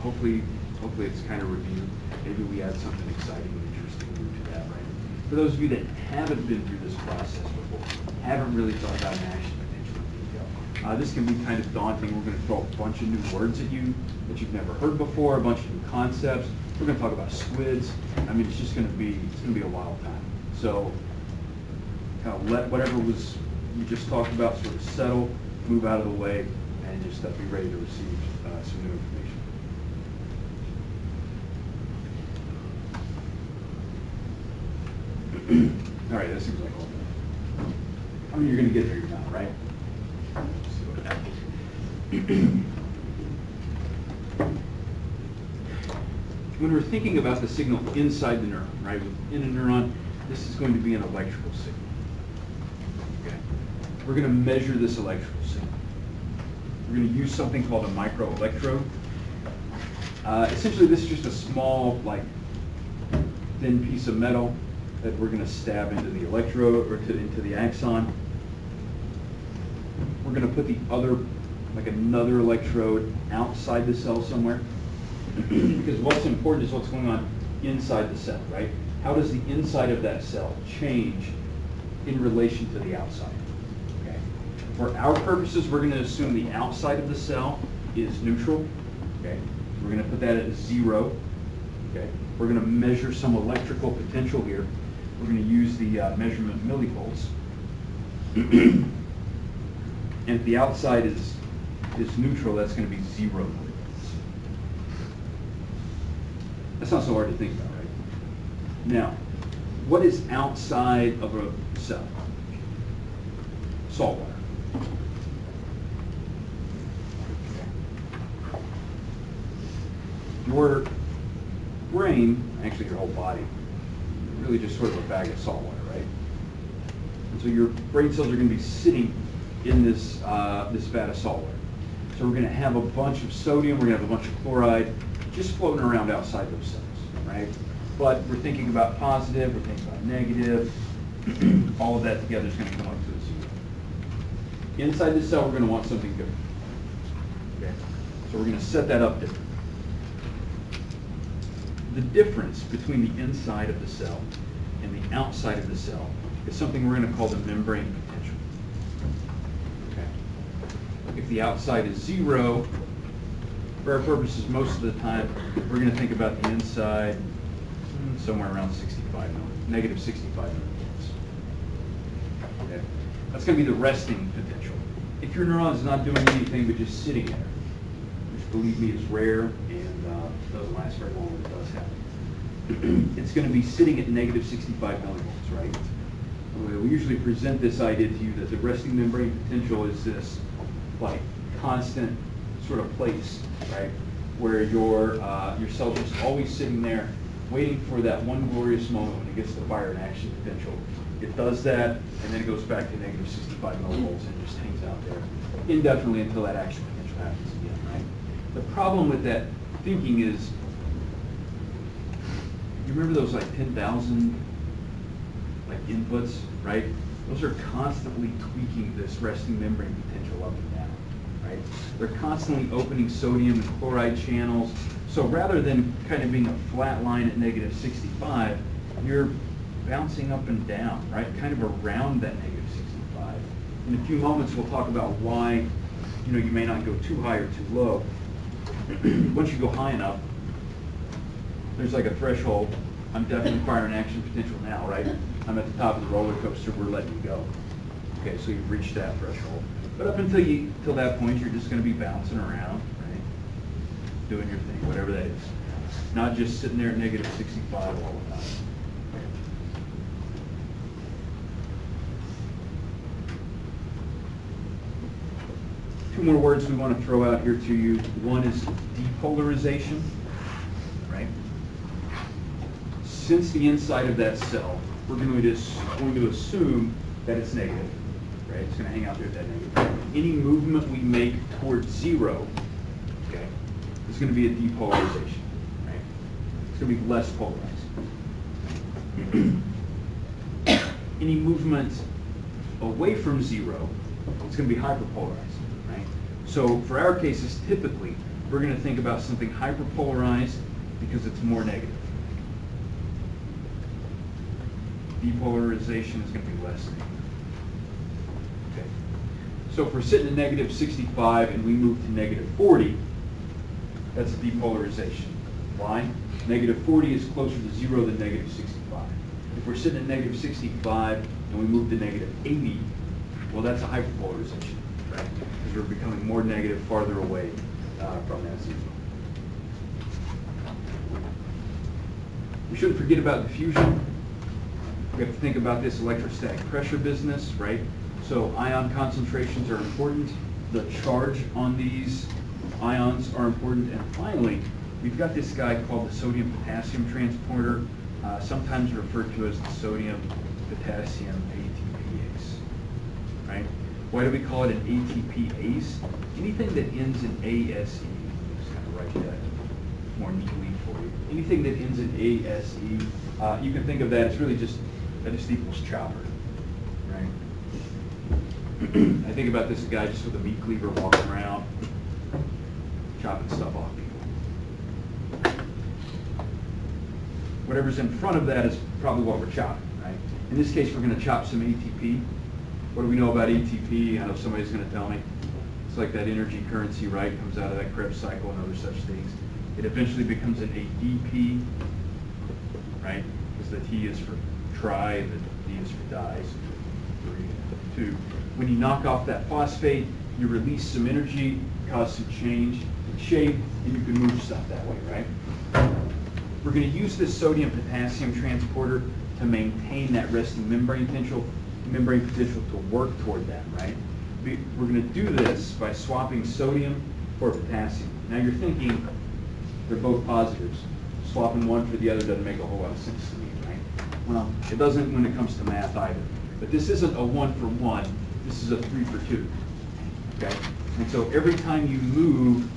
hopefully it's kind of review. Maybe we add something exciting and interesting to that, right? For those of you that haven't been through this process before, haven't really thought about action potential in detail, this can be kind of daunting. We're going to throw a bunch of new words at you that you've never heard before, a bunch of new concepts. We're going to talk about squids. I mean, it's going to be a wild time. So, kind of let whatever we just talked about sort of settle, move out of the way, and just be ready to receive some new information. All right, that seems like all done. I mean, you're going to get there, you're not, right? Let's see what happens. When we're thinking about the signal inside the neuron, right? Within a neuron, this is going to be an electrical signal. Okay. We're going to measure this electrical signal. We're going to use something called a microelectrode. Essentially, this is just a small, thin piece of metal that we're going to stab into the electrode or into the axon. We're going to put the other, another electrode outside the cell somewhere. Because what's important is what's going on inside the cell, right? How does the inside of that cell change in relation to the outside? Okay. For our purposes, we're going to assume the outside of the cell is neutral. Okay. We're going to put that at 0. Okay. We're going to measure some electrical potential here. We're going to use the measurement millivolts. And if the outside is neutral, that's going to be 0 millivolts. That's not so hard to think about, right? Now, what is outside of a cell? Salt water. Your brain, actually your whole body, really just sort of a bag of salt water, right? And so your brain cells are going to be sitting in this vat of salt water. So we're going to have a bunch of sodium, we're going to have a bunch of chloride, just floating around outside those cells, right? But we're thinking about positive, we're thinking about negative. All of that together is going to come up to a 0. Inside the cell, we're going to want something different. Okay? So we're going to set that up different. The difference between the inside of the cell and the outside of the cell is something we're going to call the membrane potential. Okay? if the outside is 0, for our purposes, most of the time, we're going to think about the inside somewhere around 65 millivolts, negative 65 millivolts. Okay. That's going to be the resting potential. If your neuron is not doing anything but just sitting there, which believe me is rare and doesn't last very long when it does happen, it's going to be sitting at negative 65 millivolts, right? We usually present this idea to you that the resting membrane potential is this like constant sort of place, right, where your cell is just always sitting there waiting for that one glorious moment when it gets to fire an action potential. It does that, and then it goes back to negative 65 millivolts and just hangs out there indefinitely until that action potential happens again, right? The problem with that thinking is, you remember those like 10,000 like inputs, right? Those are constantly tweaking this resting membrane potential up and down, right? They're constantly opening sodium and chloride channels. So rather than kind of being a flat line at negative 65, you're bouncing up and down, right? Kind of around that negative 65. In a few moments, we'll talk about why, you may not go too high or too low. Once you go high enough, there's like a threshold. I'm definitely firing action potential now, right? I'm at the top of the roller coaster, we're letting you go. Okay, so you've reached that threshold. But up until that point, you're just going to be bouncing around, right? Doing your thing, whatever that is. Not just sitting there at negative 65 all the time. Two more words we want to throw out here to you. One is depolarization, right? Since the inside of that cell, we're going to assume that it's negative, right? It's going to hang out there at that negative. Any movement we make towards 0, okay, is going to be a depolarization, right? It's going to be less polarized. Any movement away from 0, it's going to be hyperpolarized, right? So for our cases, typically, we're going to think about something hyperpolarized because it's more negative. Depolarization is going to be less negative. Okay. So if we're sitting at negative 65 and we move to negative 40, that's a depolarization. Why? Negative 40 is closer to 0 than negative 65. If we're sitting at negative 65 and we move to negative 80, well, that's a hyperpolarization, right? Because we're becoming more negative farther away from that 0. We shouldn't forget about diffusion. We have to think about this electrostatic pressure business, right? So ion concentrations are important. The charge on these ions are important. And finally, we've got this guy called the Sodium-Potassium Transporter, sometimes referred to as the Sodium-Potassium ATPase, right? Why do we call it an ATPase? Anything that ends in ASE, just kind of write that more neatly for you. Anything that ends in ASE, you can think of that as really just, that just equals chopper, right? I think about this guy just with a meat cleaver walking around, chopping stuff off people. Whatever's in front of that is probably what we're chopping, right? In this case, we're going to chop some ATP. What do we know about ATP? I know somebody's going to tell me. It's like that energy currency, right? Comes out of that Krebs cycle and other such things. It eventually becomes an ADP, right? Because the T is for tri, and the D is for dies. 3, 2. When you knock off that phosphate, you release some energy, cause some change in shape, and you can move stuff that way, right? We're going to use this sodium-potassium transporter to maintain that resting membrane potential to work toward that, right? We're going to do this by swapping sodium for potassium. Now you're thinking they're both positives. Swapping one for the other doesn't make a whole lot of sense to me, right? Well, it doesn't when it comes to math either. But this isn't a 1 for 1. This is a 3 for 2. Okay? And so every time you move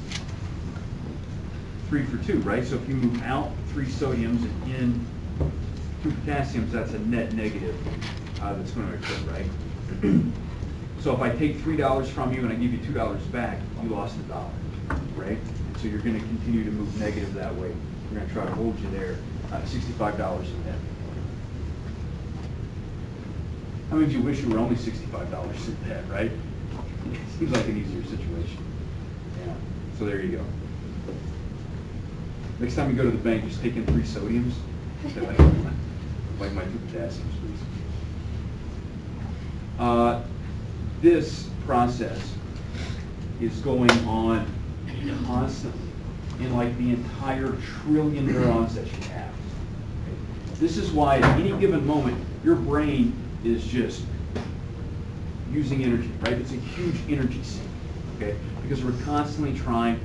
3 for 2, right? So if you move out 3 sodiums and in 2 potassiums, that's a net negative that's going to occur, right? So if I take $3 from you and I give you $2 back, you lost $1, right? And so you're going to continue to move negative that way. We're going to try to hold you there, $65 in net. How many of you wish you were only $65 in debt, right? Seems like an easier situation. Yeah. So there you go. Next time you go to the bank, just take in 3 sodiums. Say, like my 2 potassiums, please. This process is going on constantly in like the entire trillion neurons that you have. This is why at any given moment, your brain is just using energy, right? It's a huge energy sink, okay? Because we're constantly trying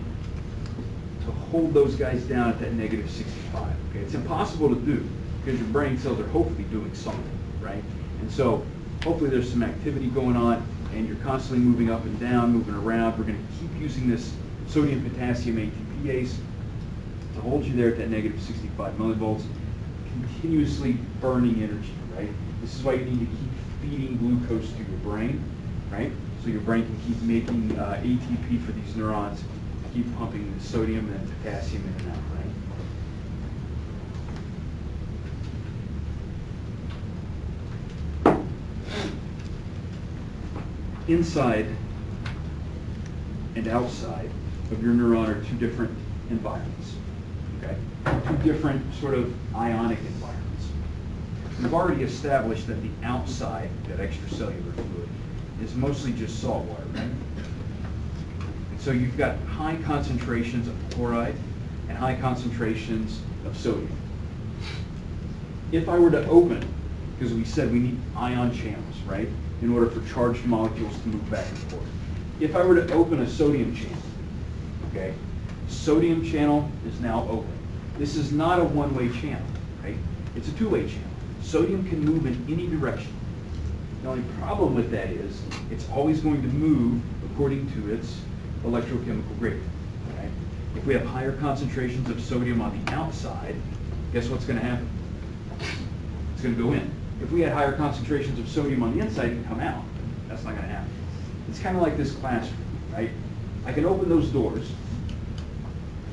to hold those guys down at that negative 65, okay? It's impossible to do because your brain cells are hopefully doing something, right? And so hopefully there's some activity going on and you're constantly moving up and down, moving around. We're going to keep using this sodium-potassium ATPase to hold you there at that negative 65 millivolts, continuously burning energy, right? This is why you need to keep feeding glucose to your brain, right? So your brain can keep making ATP for these neurons, keep pumping the sodium and potassium in and out, right? Inside and outside of your neuron are 2 different environments, okay? 2 different sort of ionic environments. We've already established that the outside, that extracellular fluid, is mostly just salt water, right? So you've got high concentrations of chloride and high concentrations of sodium. If I were to open, because we said we need ion channels, right, in order for charged molecules to move back and forth. If I were to open a sodium channel, okay, sodium channel is now open. This is not a one-way channel, right? It's a 2-way channel. Sodium can move in any direction. The only problem with that is it's always going to move according to its electrochemical gradient, right? If we have higher concentrations of sodium on the outside, guess what's going to happen? It's going to go in. If we had higher concentrations of sodium on the inside, it can come out. That's not going to happen. It's kind of like this classroom, right? I can open those doors,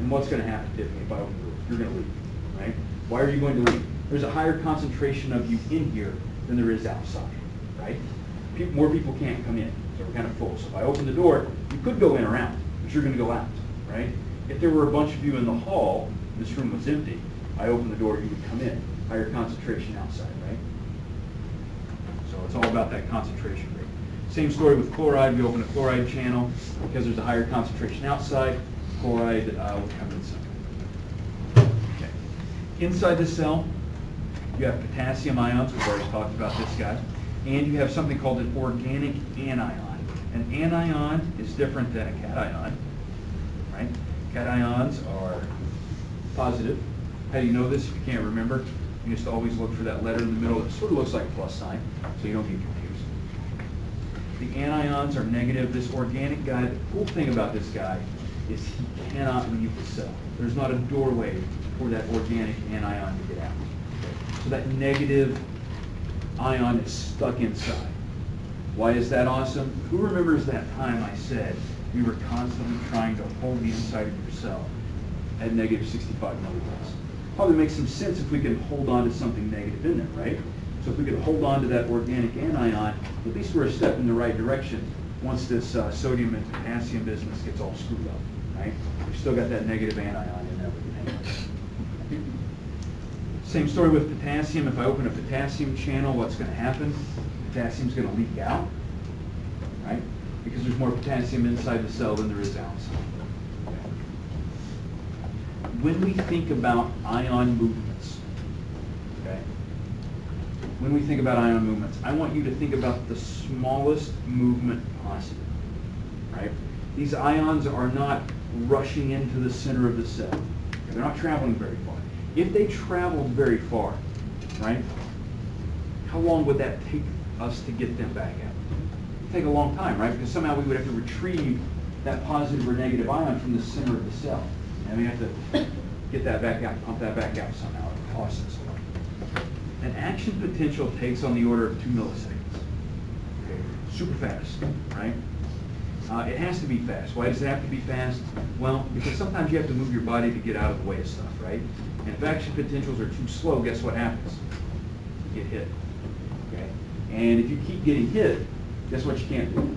and what's going to happen, Tiffany, if I open the doors? You're going to leave, right? Why are you going to leave? There's a higher concentration of you in here than there is outside, right? More people can't come in, so we're kind of full. So if I open the door, you could go in or out, but you're going to go out, right? If there were a bunch of you in the hall, this room was empty, I open the door, you would come in. Higher concentration outside, right? So it's all about that concentration rate. Same story with chloride. We open a chloride channel because there's a higher concentration outside. Chloride will come inside. Okay. Inside the cell, you have potassium ions. We've already talked about this guy. And you have something called an organic anion. An anion is different than a cation, right? Cations are positive. How do you know this if you can't remember? You just always look for that letter in the middle that sort of looks like a plus sign, so you don't get confused. The anions are negative. This organic guy, the cool thing about this guy is he cannot leave the cell. There's not a doorway for that organic anion to get out. So that negative ion is stuck inside. Why is that awesome? Who remembers that time I said we were constantly trying to hold the inside of your cell at negative 65 millivolts? Probably makes some sense if we can hold on to something negative in there, right? So if we could hold on to that organic anion, at least we're a step in the right direction once this sodium and potassium business gets all screwed up, right? We've still got that negative anion in there with the negative. Same story with potassium. If I open a potassium channel, what's going to happen? Potassium's going to leak out, right? Because there's more potassium inside the cell than there is outside. When we think about ion movements, okay? When we think about ion movements, I want you to think about the smallest movement possible, right? These ions are not rushing into the center of the cell. They're not traveling very far. If they traveled very far, right, how long would that take us to get them back out? It would take a long time, right? Because somehow we would have to retrieve that positive or negative ion from the center of the cell. And we have to get that back out, pump that back out somehow, in a process. An action potential takes on the order of 2 milliseconds. Okay. Super fast, right? It has to be fast. Why does it have to be fast? Well, because sometimes you have to move your body to get out of the way of stuff, right? And if action potentials are too slow, guess what happens? You get hit. Okay? And if you keep getting hit, guess what you can't do?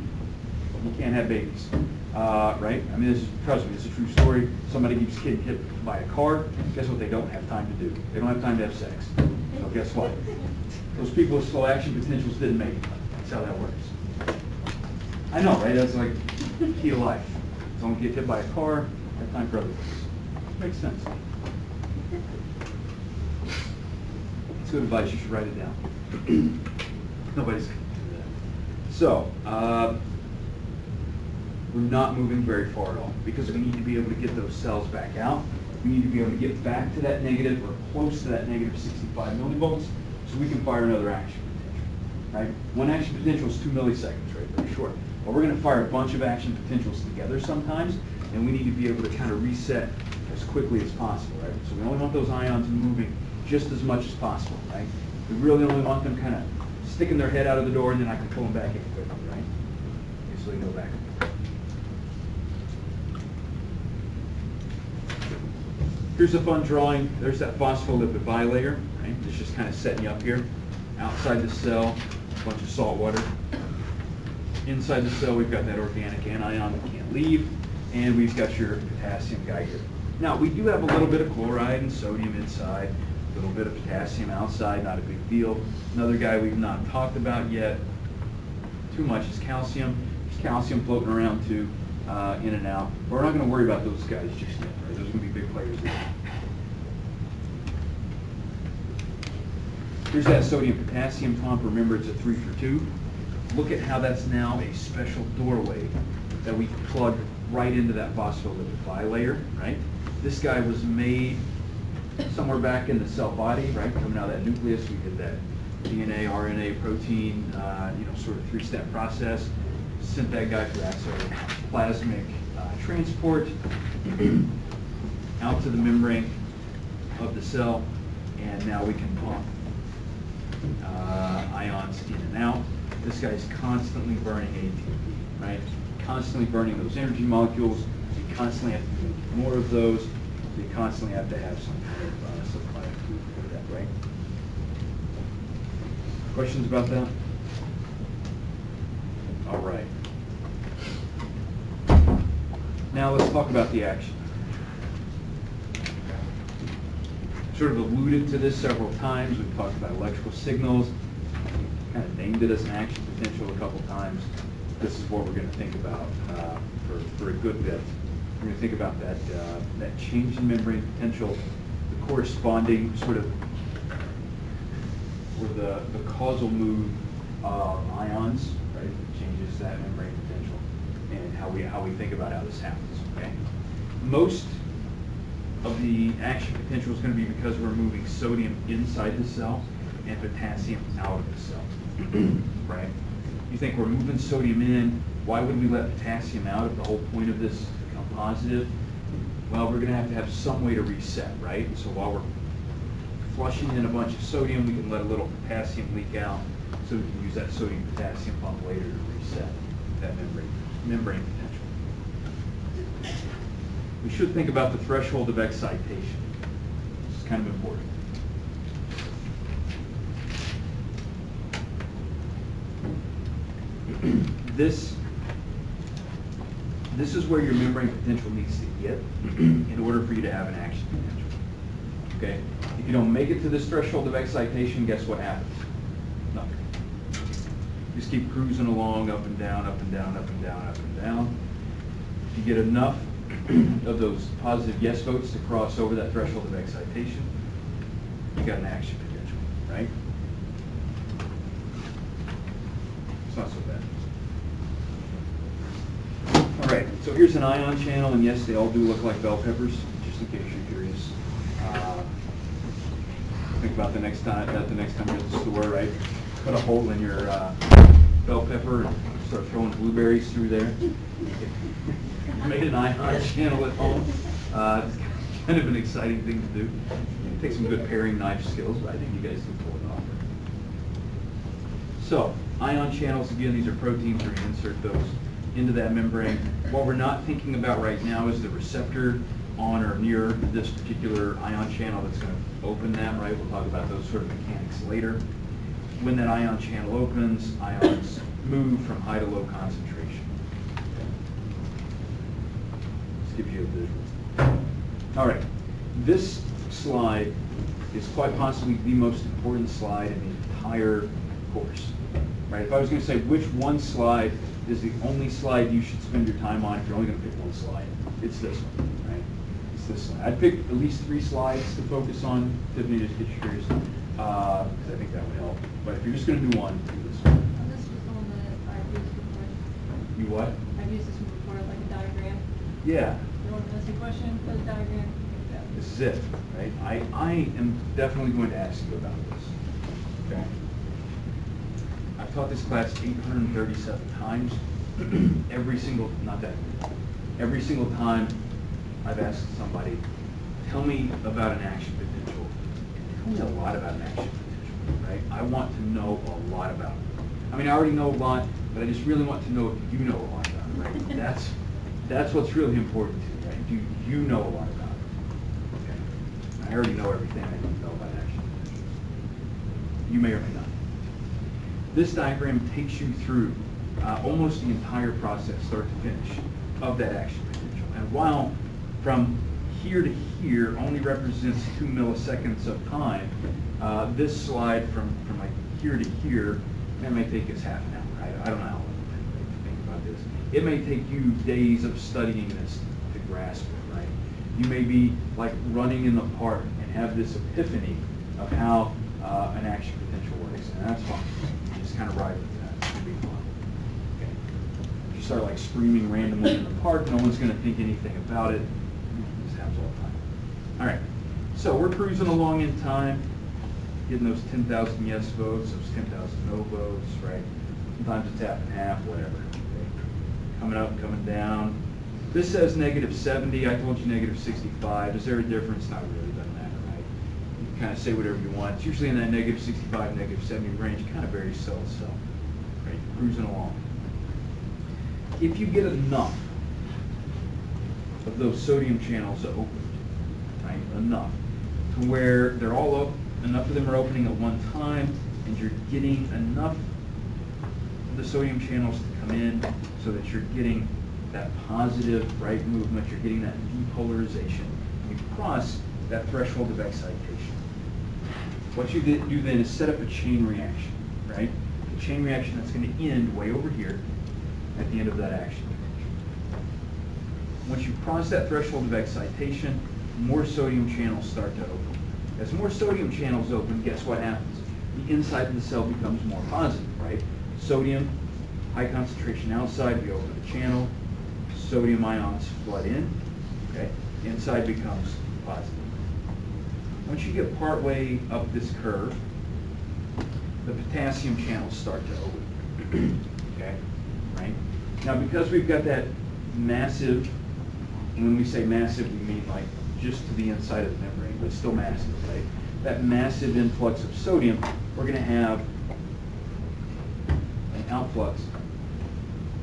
You can't have babies, right? I mean, trust me, this is a true story. Somebody keeps getting hit by a car. Guess what they don't have time to do? They don't have time to have sex. So guess what? Those people with slow action potentials didn't make it. That's how that works. I know, right? That's like key to life. Don't get hit by a car. Have time for other things. Makes sense. It's good advice. You should write it down. Nobody's going to do that. So, we're not moving very far at all because we need to be able to get those cells back out. We need to be able to get back to that negative or close to that negative 65 millivolts so we can fire another action potential, right? One action potential is 2 milliseconds, right? Very short. But we're going to fire a bunch of action potentials together sometimes, and we need to be able to kind of reset as quickly as possible, right? So we only want those ions moving just as much as possible, right? We really only want them kind of sticking their head out of the door, and then I can pull them back in quickly, right? Okay, so they can go back. Here's a fun drawing. There's that phospholipid bilayer, right? It's just kind of setting you up here. Outside the cell, a bunch of salt water. Inside the cell, we've got that organic anion that can't leave, and we've got your potassium guy here. Now, we do have a little bit of chloride and sodium inside, a little bit of potassium outside, not a big deal. Another guy we've not talked about yet too much is calcium. There's calcium floating around too, in and out. But we're not going to worry about those guys just yet, right? Those are going to be big players there. Here's that sodium-potassium pump. Remember, it's a 3 for 2. Look at how that's now a special doorway that we plug right into that phospholipid bilayer, right? This guy was made somewhere back in the cell body, right? Coming out of that nucleus, we did that DNA, RNA, protein, sort of 3-step process. Sent that guy through Axoplasmic Transport out to the membrane of the cell, and now we can pump ions in and out. This guy's constantly burning ATP, right? Constantly burning those energy molecules. You constantly have to make more of those. You constantly have to have some kind of supply of food for that, right? Questions about that? All right. Now let's talk about the action. Sort of alluded to this several times. We've talked about electrical signals. Kind of named it as an action potential a couple times. This is what we're going to think about for a good bit. We're going to think about that change in membrane potential, the corresponding sort of, or the causal move of ions, right? It changes that membrane potential, and how we think about how this happens. Okay. Most of the action potential is going to be because we're moving sodium inside the cell and potassium out of the cell, right? You think we're moving sodium in, why would we let potassium out if the whole point of this is to become positive? Well, we're going to have some way to reset, right? So while we're flushing in a bunch of sodium, we can let a little potassium leak out, so we can use that sodium-potassium pump later to reset that membrane potential. We should think about the threshold of excitation. This is kind of important. This is where your membrane potential needs to get in order for you to have an action potential. Okay? If you don't make it to this threshold of excitation, guess what happens? Nothing. Just keep cruising along, up and down, up and down, up and down, up and down. If you get enough of those positive yes votes to cross over that threshold of excitation, you got an action potential, right? It's not so bad. All right, so here's an ion channel, and yes, they all do look like bell peppers, just in case you're curious. Think about the next time you're at the store, right? Put a hole in your bell pepper and start throwing blueberries through there. Made an ion channel at home. It's kind of an exciting thing to do. It takes some good paring knife skills, but I think you guys can pull it off. So, ion channels, again, these are proteins where you insert those into that membrane. What we're not thinking about right now is the receptor on or near this particular ion channel that's going to open that, right? We'll talk about those sort of mechanics later. When that ion channel opens, ions move from high to low concentration. gives you a visual. All right, this slide is quite possibly the most important slide in the entire course. Right? If I was going to say which one slide is the only slide you should spend your time on, if you're only going to pick one slide, it's this one, right? It's this slide. I'd pick at least 3 slides to focus on, Tiffany, just get you curious, because I think that would help. But if you're just going to do one, do this one. And this was the one that I've used before. You what? I've used this one before, like a diagram. Yeah. You want to ask a question, put a diagram. This is it, right? I am definitely going to ask you about this. Okay. I've taught this class 837 times. Every single time I've asked somebody, tell me about an action potential. Tell me a lot about an action potential, right? I want to know a lot about it. I mean, I already know a lot, but I just really want to know if you know a lot about it, right? That's what's really important to you, right? Do you know a lot about it? Okay. I already know everything I need to know about action potentials. You may or may not. This diagram takes you through almost the entire process, start to finish, of that action potential. And while from here to here only represents 2 milliseconds of time, this slide from like here to here, that may take us half an hour. I don't know how long to think about this. It may take you days of studying this to grasp it, right? You may be like running in the park and have this epiphany of how an action potential works, and that's fine. Just kind of ride with that. It's going to be fun. Okay. If you start like screaming randomly in the park, no one's going to think anything about it. This happens all the time. All right. So we're cruising along in time, getting those 10,000 yes votes, those 10,000 no votes, right? Sometimes it's half and half, whatever. Okay. Coming up, coming down. This says -70. I told you -65. Is there a difference? Not really. Doesn't matter, right? You can kind of say whatever you want. It's usually in that -65, -70 range. Kind of very so. Right? Cruising along. If you get enough of those sodium channels opened, right? Enough to where they're all up, enough of them are opening at one time, and you're getting enough of the sodium channels to come in so that you're getting that positive right movement, you're getting that depolarization. You cross that threshold of excitation. What you do then is set up a chain reaction, right? A chain reaction that's going to end way over here at the end of that action. Once you cross that threshold of excitation, more sodium channels start to open. As more sodium channels open, guess what happens? The inside of the cell becomes more positive, right? Sodium, high concentration outside, we open the channel, sodium ions flood in, okay? Inside becomes positive. Once you get partway up this curve, the potassium channels start to open, okay? Right? Now, because we've got that massive, and when we say massive, we mean like just to the inside of the membrane, but still massive, right? That massive influx of sodium, we're going to have an outflux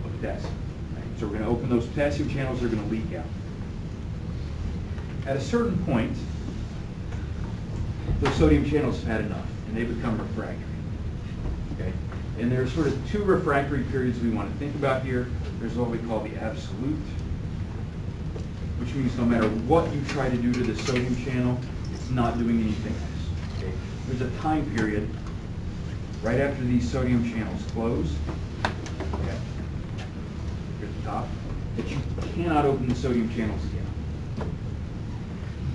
of potassium. Right? So we're going to open those potassium channels, they're going to leak out. At a certain point, those sodium channels have had enough, and they become refractory. Okay? And there's sort of 2 refractory periods we want to think about here. There's what we call the absolute, which means no matter what you try to do to the sodium channel, it's not doing anything else. Okay? There's a time period right after these sodium channels close, okay, here at the top, that you cannot open the sodium channels again.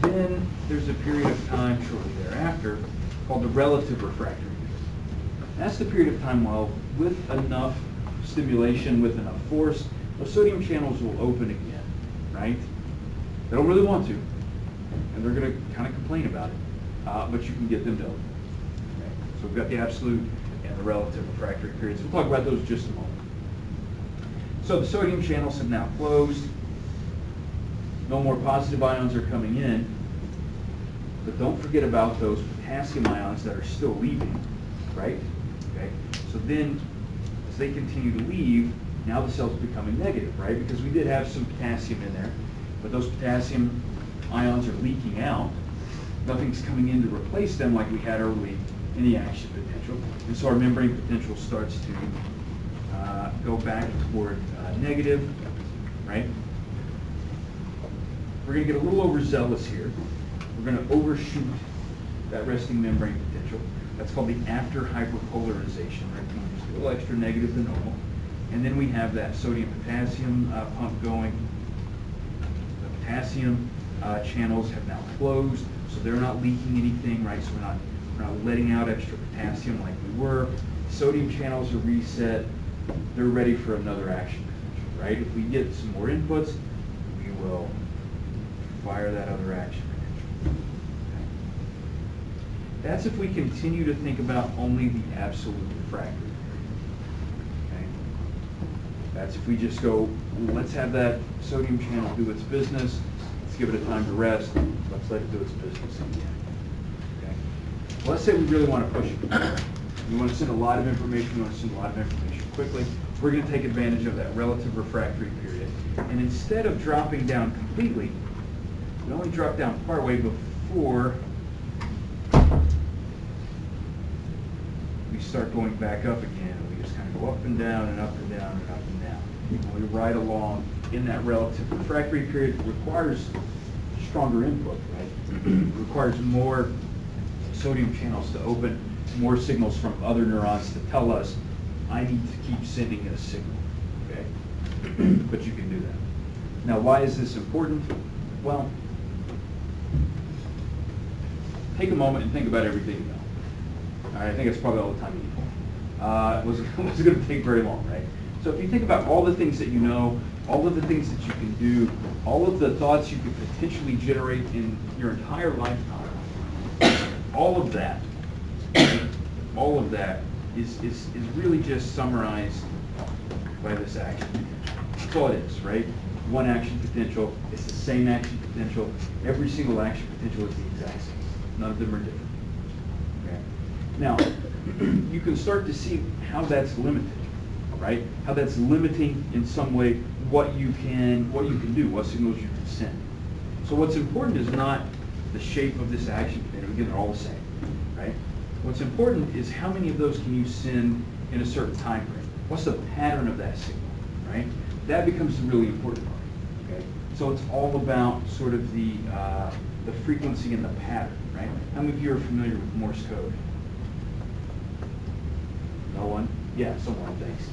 Then there's a period of time shortly thereafter called the relative refractory period. That's the period of time while with enough stimulation, with enough force, those sodium channels will open again, right? They don't really want to, and they're going to kind of complain about it, but you can get them to open. Okay? So we've got the absolute and the relative refractory periods. We'll talk about those in just a moment. So the sodium channels have now closed. No more positive ions are coming in, but don't forget about those potassium ions that are still leaving, right? Okay. So then, as they continue to leave, now the cell's becoming negative, right? Because we did have some potassium in there, but those potassium ions are leaking out. Nothing's coming in to replace them like we had early in the action potential, and so our membrane potential starts to go back toward negative, right? we're going to get a little overzealous here. We're going to overshoot that resting membrane potential. That's called the after hyperpolarization, right? Just a little extra negative than normal. And then we have that sodium-potassium pump going. The potassium channels have now closed, so they're not leaking anything, right? So we're not letting out extra potassium like we were. Sodium channels are reset. They're ready for another action potential, right? If we get some more inputs, we will fire that other action potential. Okay. That's if we continue to think about only the absolute refractory period. Okay. That's if we just go, let's have that sodium channel do its business. Let's give it a time to rest. Let's let it do its business again. Okay. Well, let's say we really want to push it. We want to send a lot of information. We want to send a lot of information quickly. We're going to take advantage of that relative refractory period. And instead of dropping down completely, we only drop down part way before we start going back up again. And we just kind of go up and down and up and down and up and down. And we ride along in that relative refractory period. It requires stronger input, right? It requires more sodium channels to open, more signals from other neurons to tell us, I need to keep sending a signal, okay? But you can do that. Now, why is this important? Well, take a moment and think about everything you know. All right, I think that's probably all the time you need. It wasn't going to take very long, right? So if you think about all the things that you know, all of the things that you can do, all of the thoughts you could potentially generate in your entire lifetime, all of that is really just summarized by this action potential. That's all it is, right? One action potential, it's the same action potential. Every single action potential is the exact same. None of them are different. Okay? Now, you can start to see how that's limited, right? How that's limiting in some way what you can do, what signals you can send. So what's important is not the shape of this action potential. Again, they're all the same, right? What's important is how many of those can you send in a certain time frame. What's the pattern of that signal, right? That becomes the really important part, okay? So it's all about sort of the frequency and the pattern, right? How many of you are familiar with Morse code? No one? Yeah, someone, thanks.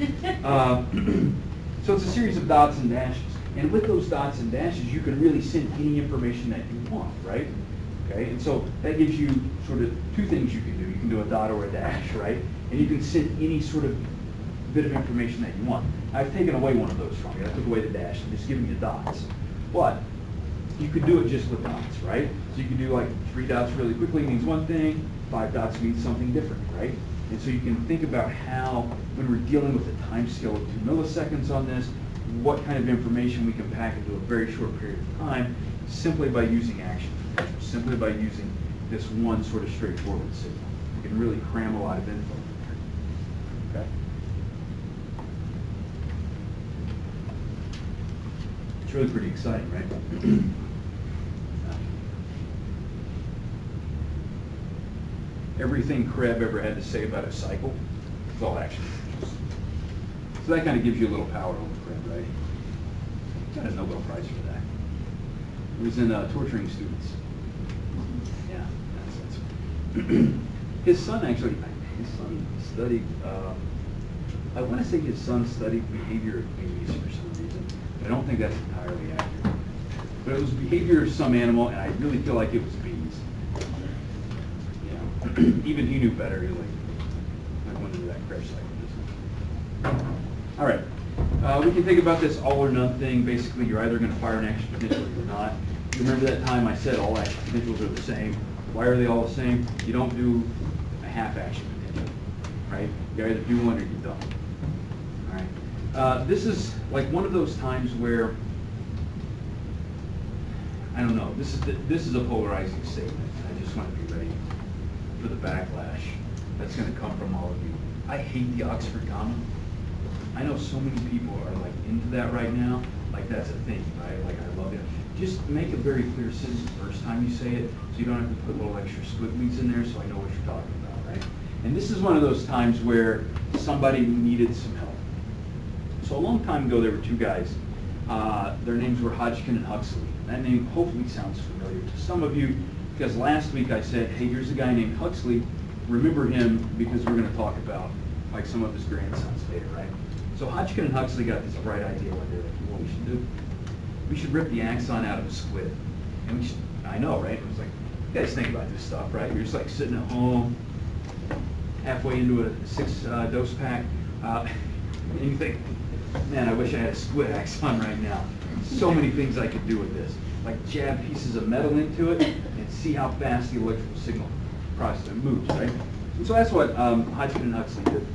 So it's a series of dots and dashes. And with those dots and dashes, you can really send any information that you want, right? Okay, and so that gives you sort of two things you can do. You can do a dot or a dash, right? And you can send any sort of bit of information that you want. I've taken away one of those from you. I took away the dash and just giving you dots. But you could do it just with dots, right? So you can do like 3 dots really quickly means one thing, 5 dots means something different, right? And so you can think about how, when we're dealing with a time scale of 2 milliseconds on this, what kind of information we can pack into a very short period of time simply by using action potential, simply by using this one sort of straightforward signal. You can really cram a lot of info in there. Okay? It's really pretty exciting, right? Everything Krebs ever had to say about a cycle is all action potentials. So that kind of gives you a little power over Krebs, right? Got a Nobel Prize for that. It was in torturing students. Yeah, that's his son actually. His son studied. I want to say his son studied behavior of bees for some reason. I don't think that's entirely accurate. But it was behavior of some animal, and I really feel like it was bees. Even he knew better. He went into that Krebs cycle. All right. We can think about this all or nothing. Basically, you're either going to fire an action potential or you're not. You remember that time I said all action potentials are the same? Why are they all the same? You don't do a half action potential, right? You either do one or you don't. All right. This is like one of those times where, I don't know, this is a polarizing statement. I just want to be ready for the backlash that's going to come from all of you. I hate the Oxford comma. I know so many people are like into that right now. Like that's a thing, right? Like I love it. Just make a very clear sentence the first time you say it, so you don't have to put little extra squigglies in there, so I know what you're talking about, right? And this is one of those times where somebody needed some help. So a long time ago, there were 2 guys Their names were Hodgkin and Huxley. That name hopefully sounds familiar to some of you, because last week I said, hey, here's a guy named Huxley. Remember him because we're going to talk about like some of his grandsons later, right? So Hodgkin and Huxley got this bright idea one day, like, what we should do? We should rip the axon out of a squid. And we should, I know, right? It was like, you guys think about this stuff, right? You're just like sitting at home, halfway into a 6-dose pack, and you think, man, I wish I had a squid axon right now. So many things I could do with this. Like jab pieces of metal into it and see how fast the electrical signal process moves, right? And so that's what Hodgkin and Huxley did.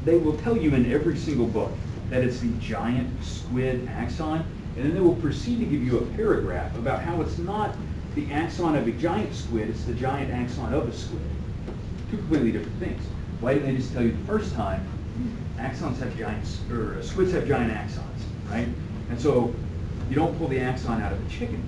They will tell you in every single book that it's the giant squid axon, and then they will proceed to give you a paragraph about how it's not the axon of a giant squid, it's the giant axon of a squid. Two completely different things. Why didn't they just tell you the first time, axons have squids have giant axons, right? And so you don't pull the axon out of a chicken,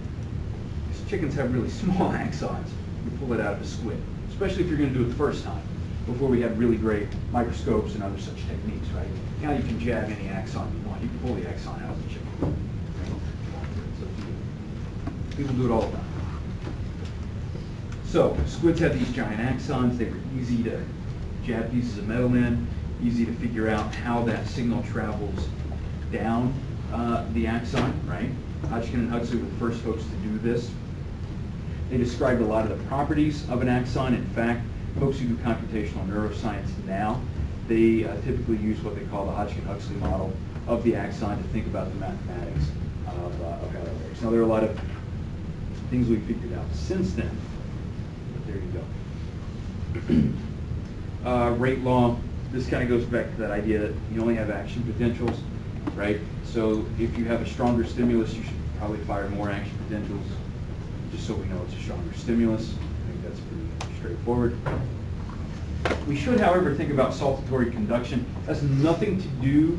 because chickens have really small axons. You pull it out of a squid, especially if you're going to do it the first time, before we had really great microscopes and other such techniques, right? Now you can jab any axon you want. You can pull the axon out of the chicken. So people do it all the time. So squids have these giant axons. They were easy to jab pieces of metal in, easy to figure out how that signal travels down the axon, right? Hodgkin and Huxley were the first folks to do this. They described a lot of the properties of an axon. In fact, folks who do computational neuroscience now, they typically use what they call the Hodgkin-Huxley model of the axon to think about the mathematics of how that works. Now, there are a lot of things we've figured out since then, but there you go. Rate law, this kind of goes back to that idea that you only have action potentials, right? So if you have a stronger stimulus, you should probably fire more action potentials, just so we know it's a stronger stimulus. I think that's pretty straightforward. We should, however, think about saltatory conduction. It has nothing to do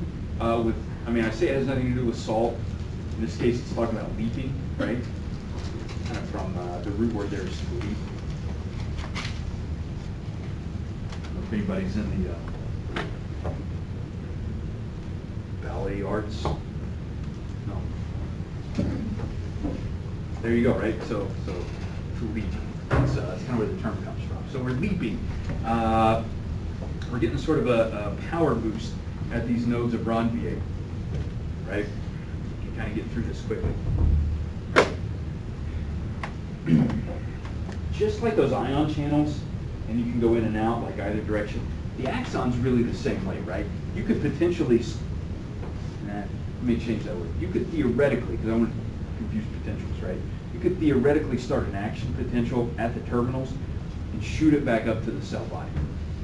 with, I say it has nothing to do with salt. In this case, it's talking about leaping, right? Kind of from the root word there is to leap. I don't know if anybody's in the ballet arts. No. There you go, right? So to leap. That's kind of where the term comes from. So we're leaping. We're getting sort of a power boost at these nodes of Ranvier, right? You can kind of get through this quickly. Just like those ion channels, and you can go in and out like either direction, the axon's really the same way, right? You could potentially, let me change that word. You could theoretically, because I want to confuse potentials, right? You could theoretically start an action potential at the terminals and shoot it back up to the cell body,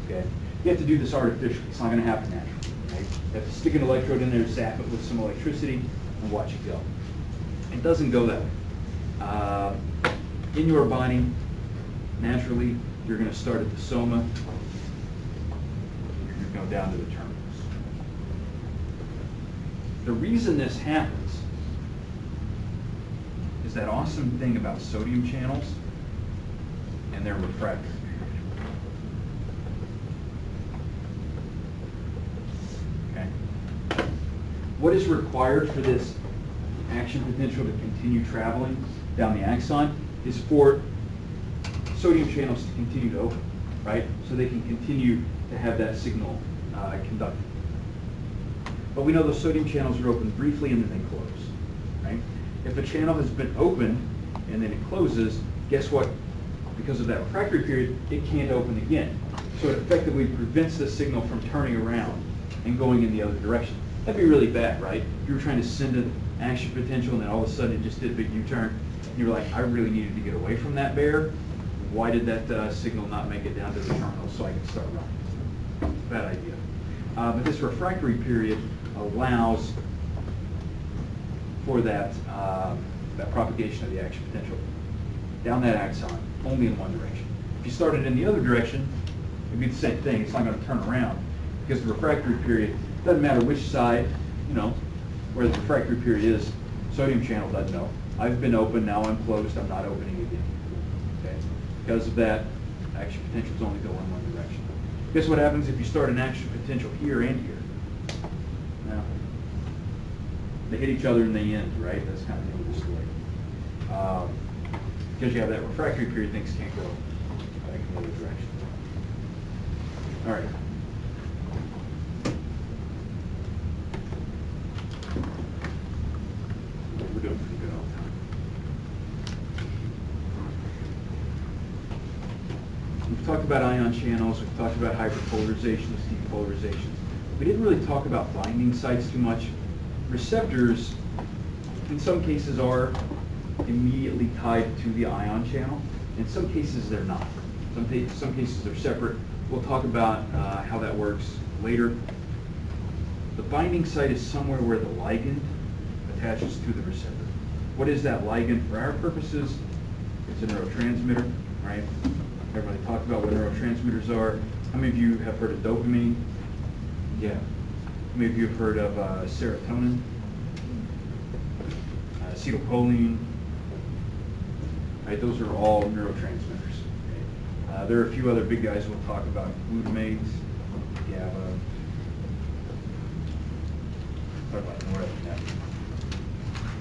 okay? You have to do this artificially. It's not going to happen naturally, right? You have to stick an electrode in there, zap it with some electricity, and watch it go. It doesn't go that way. In your body, naturally, you're going to start at the soma. You're going to go down to the terminals. The reason this happens is that awesome thing about sodium channels and their refractor. Okay. What is required for this action potential to continue traveling down the axon is for sodium channels to continue to open, right? So they can continue to have that signal conducted. But we know those sodium channels are open briefly and then they close, right? If a channel has been open and then it closes, guess what? Because of that refractory period, it can't open again. So it effectively prevents the signal from turning around and going in the other direction. That'd be really bad, right? If you were trying to send an action potential and then all of a sudden it just did a big U-turn, and you were like, I really needed to get away from that bear. Why did that signal not make it down to the terminal so I could start running? Bad idea. But this refractory period allows for that propagation of the action potential down that axon, only in one direction. If you started in the other direction, it'd be the same thing. It's not going to turn around because the refractory period, doesn't matter which side, where the refractory period is, sodium channel doesn't know. I've been open, now I'm closed, I'm not opening again. Okay? Because of that, action potentials only go in one direction. Guess what happens if you start an action potential here and here? Now, They hit each other and they end, right? That's kind of the end of the story. Because you have that refractory period, things can't go back in the other direction. All right. We're doing pretty good all the time. We've talked about ion channels, we've talked about hyperpolarizations, depolarizations. We didn't really talk about binding sites too much. Receptors, in some cases, are immediately tied to the ion channel. In some cases, they're not. Some cases, they're separate. We'll talk about how that works later. The binding site is somewhere where the ligand attaches to the receptor. What is that ligand for our purposes? It's a neurotransmitter, right? Everybody talked about what neurotransmitters are. How many of you have heard of dopamine? Yeah. How many of you have heard of serotonin? Acetylcholine? Right, those are all neurotransmitters. There are a few other big guys we'll talk about: glutamate, GABA. Talk about norepinephrine.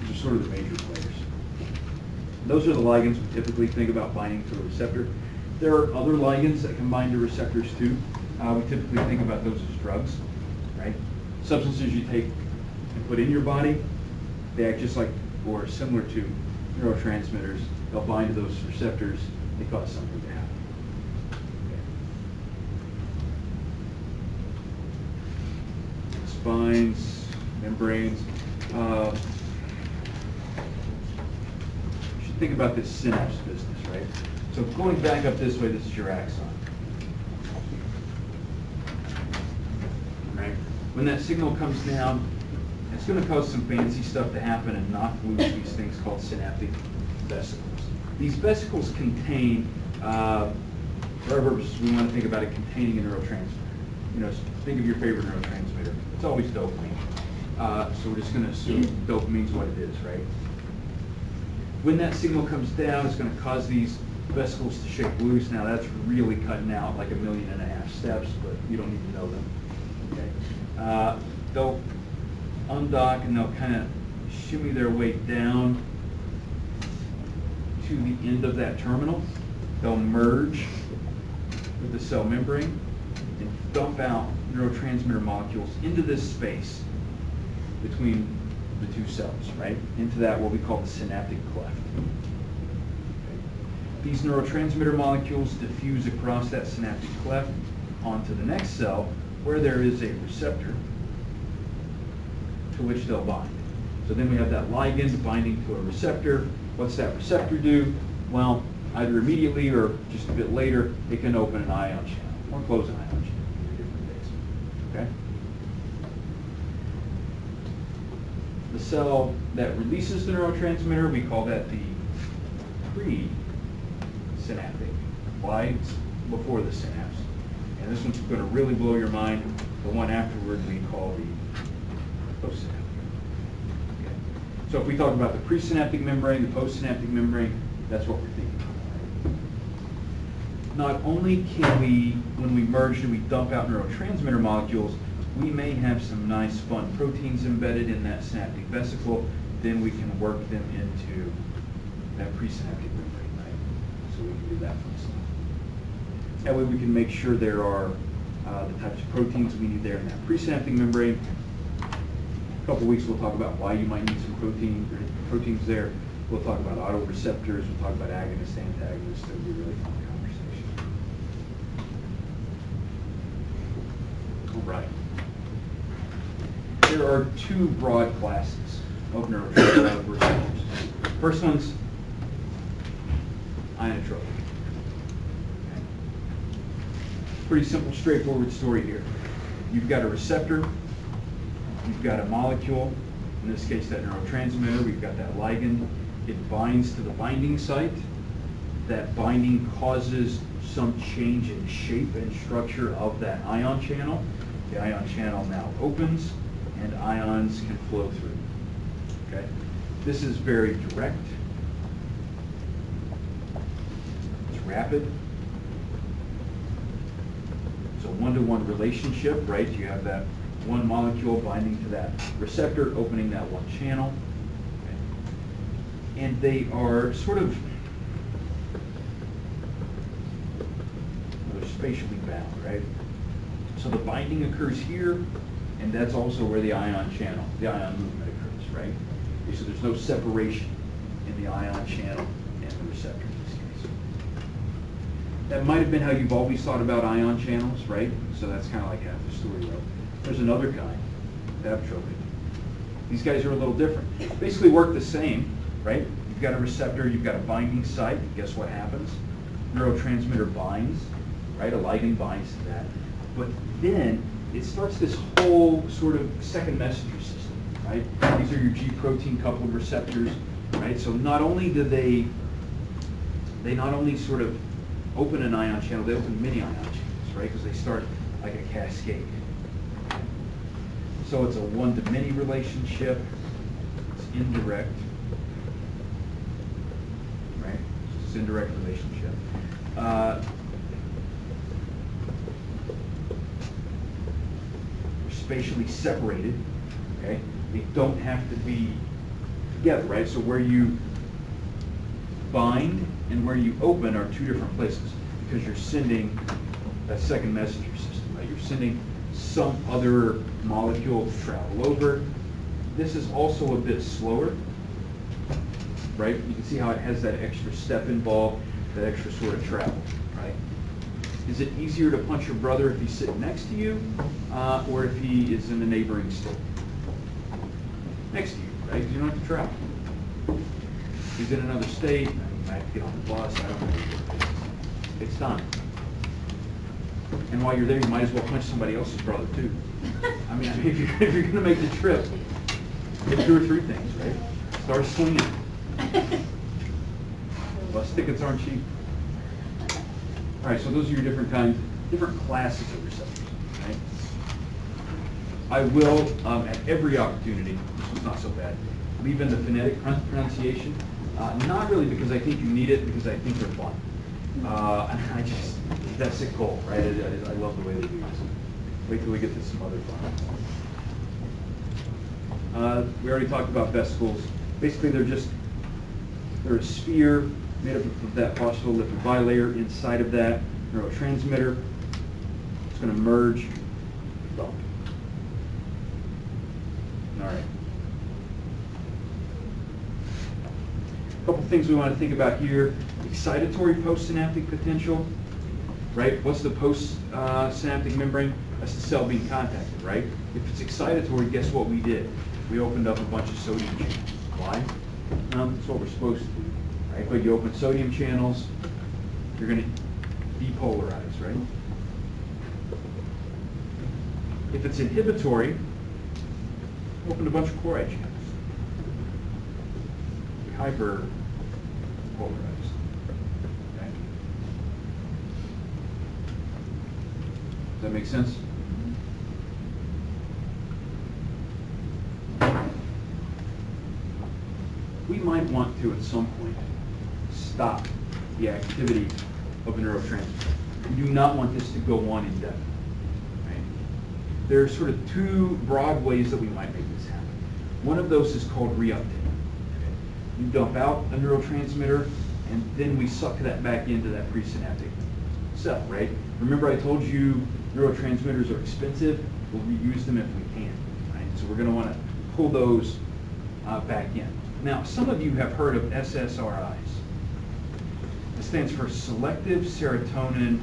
These are sort of the major players. Those are the ligands we typically think about binding to a receptor. There are other ligands that can bind to receptors too. We typically think about those as drugs, right? Substances you take and put in your body, they act just like, or similar to neurotransmitters. They'll bind to those receptors, they cause something to happen. Okay. Spines, membranes. You should think about this synapse business, right? So going back up this way, this is your axon. Right? When that signal comes down, it's going to cause some fancy stuff to happen and knock loose these things called synaptic vesicles. These vesicles contain, for our purposes, we want to think about it containing a neurotransmitter. You know, think of your favorite neurotransmitter. It's always dopamine. So we're just going to assume dopamine's what it is, right? When that signal comes down, it's going to cause these vesicles to shake loose. Now that's really cutting out like 1.5 million steps, but you don't need to know them. Okay. They'll undock and they'll kind of shimmy their way down to the end of that terminal. They'll merge with the cell membrane and dump out neurotransmitter molecules into this space between the two cells, right? Into that what we call the synaptic cleft. These neurotransmitter molecules diffuse across that synaptic cleft onto the next cell where there is a receptor to which they'll bind. So then we have that ligand binding to a receptor. What's that receptor do? Well, either immediately or just a bit later, it can open an ion channel or close an ion channel in different ways. Okay? The cell that releases the neurotransmitter, we call that the pre-synaptic. Why? It's before the synapse. And this one's going to really blow your mind. The one afterward we call the postsynaptic. Okay. So if we talk about the presynaptic membrane, the postsynaptic membrane, that's what we're thinking of. Not only can we, when we merge and we dump out neurotransmitter molecules, we may have some nice fun proteins embedded in that synaptic vesicle, then we can work them into that presynaptic membrane, right? So we can do that fun stuff. That way we can make sure there are the types of proteins we need there in that presynaptic membrane. A couple weeks we'll talk about why you might need some proteins there. We'll talk about autoreceptors, we'll talk about agonists, antagonists. It'll be a really fun conversation. All right. There are two broad classes of neurotransmitter receptors. First one's ionotropic. Okay. Pretty simple, straightforward story here. You've got a receptor, you've got a molecule, in this case that neurotransmitter, we've got that ligand. It binds to the binding site. That binding causes some change in shape and structure of that ion channel. The ion channel now opens and ions can flow through. Okay? This is very direct. It's rapid. It's a one-to-one relationship, right? You have that one molecule binding to that receptor, opening that one channel. Okay. And they are sort of they're spatially bound, right? So the binding occurs here, and that's also where the ion channel, the ion movement occurs, right? Okay, so there's no separation in the ion channel and the receptor in this case. That might have been how you've always thought about ion channels, right? So that's kind of like half the story, though. There's another kind, barotropic. These guys are a little different. Basically work the same, right? You've got a receptor, you've got a binding site. Guess what happens? Neurotransmitter binds, right? A ligand binds to that. But then it starts this whole sort of second messenger system, right? These are your G protein coupled receptors, right? So not only do they not only sort of open an ion channel, they open many ion channels, right? Because they start like a cascade. So it's a one-to-many relationship. It's indirect, right? It's an indirect relationship. They're spatially separated, okay? They don't have to be together, right? So where you bind and where you open are two different places because you're sending that second messenger system, right? You're sending some other molecule to travel over. This is also a bit slower, right? You can see how it has that extra step involved, that extra sort of travel, right? Is it easier to punch your brother if he's sitting next to you or if he is in the neighboring state? Next to you, right? Because you don't have to travel. If he's in another state, you might have to get on the bus, I don't know. It's done. And while you're there, you might as well punch somebody else's brother, too. I mean, if you're going to make the trip, get 2 or 3 things, right? Start swinging. Bus tickets aren't cheap. All right, so those are your different kinds, different classes of receptors, right? I will, at every opportunity, this was not so bad, leave in the phonetic pronunciation. Not really because I think you need it, because I think they're fun. That's a goal, right? I love the way they do this. Wait till we get to some other fun. We already talked about vesicles. Basically, they're a sphere made up of that phospholipid bilayer. Inside of that neurotransmitter, it's going to merge. Well, all right. A couple things we want to think about here. Excitatory postsynaptic potential, right? What's the postsynaptic membrane? That's the cell being contacted, right? If it's excitatory, guess what we did? We opened up a bunch of sodium channels. Why? That's what we're supposed to do, right? But you open sodium channels, you're going to depolarize, right? If it's inhibitory, open a bunch of chloride channels. Hyperpolarized. Okay. Does that make sense? We might want to, at some point, stop the activity of a neurotransmitter. We do not want this to go on indefinitely. Right? There are sort of 2 broad ways that we might make this happen. One of those is called reuptake. You dump out a neurotransmitter, and then we suck that back into that presynaptic cell, right? Remember I told you neurotransmitters are expensive? We'll reuse them if we can, right? So we're going to want to pull those back in. Now, some of you have heard of SSRIs. It stands for Selective Serotonin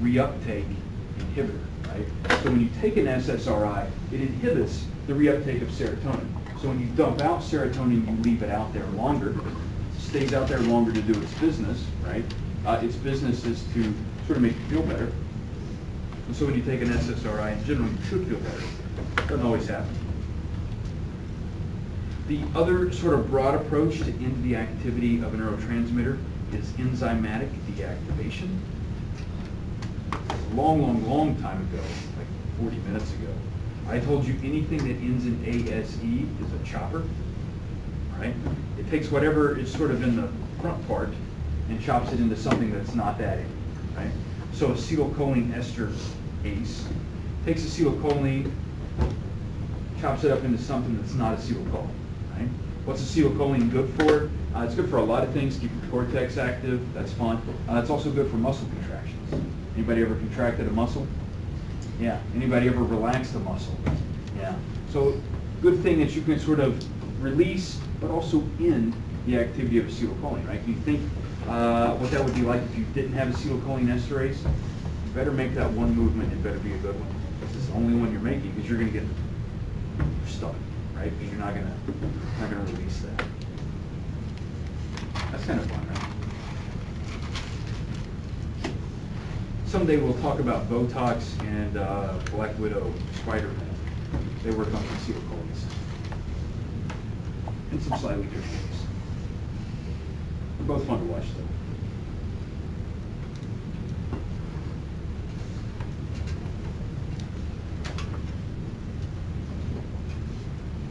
Reuptake Inhibitor, right? So when you take an SSRI, it inhibits the reuptake of serotonin. So when you dump out serotonin, you leave it out there longer. It stays out there longer to do its business, right? Its business is to sort of make you feel better. And so when you take an SSRI, in general, you should feel better. Doesn't always happen. The other sort of broad approach to end the activity of a neurotransmitter is enzymatic deactivation. A long time ago, like 40 minutes ago, I told you anything that ends in ASE is a chopper, right? It takes whatever is sort of in the front part and chops it into something that's not that in, right? So acetylcholine ester ACE takes acetylcholine, chops it up into something that's not acetylcholine, right? What's acetylcholine good for? It's good for a lot of things. Keep your cortex active. That's fun. It's also good for muscle contractions. Anybody ever contracted a muscle? Yeah. Anybody ever relaxed a muscle? Yeah. So good thing that you can sort of release, but also end the activity of acetylcholine, right? You think what that would be like if you didn't have acetylcholine esterase? You better make that one movement. It better be a good one. It's the only one you're making because you're going to get stuck, right? Because you're not going to release that. That's kind of fun, right? Someday we'll talk about Botox and Black Widow spider venom. They work on acetylcholine in some slightly different ways. They're both fun to watch, though.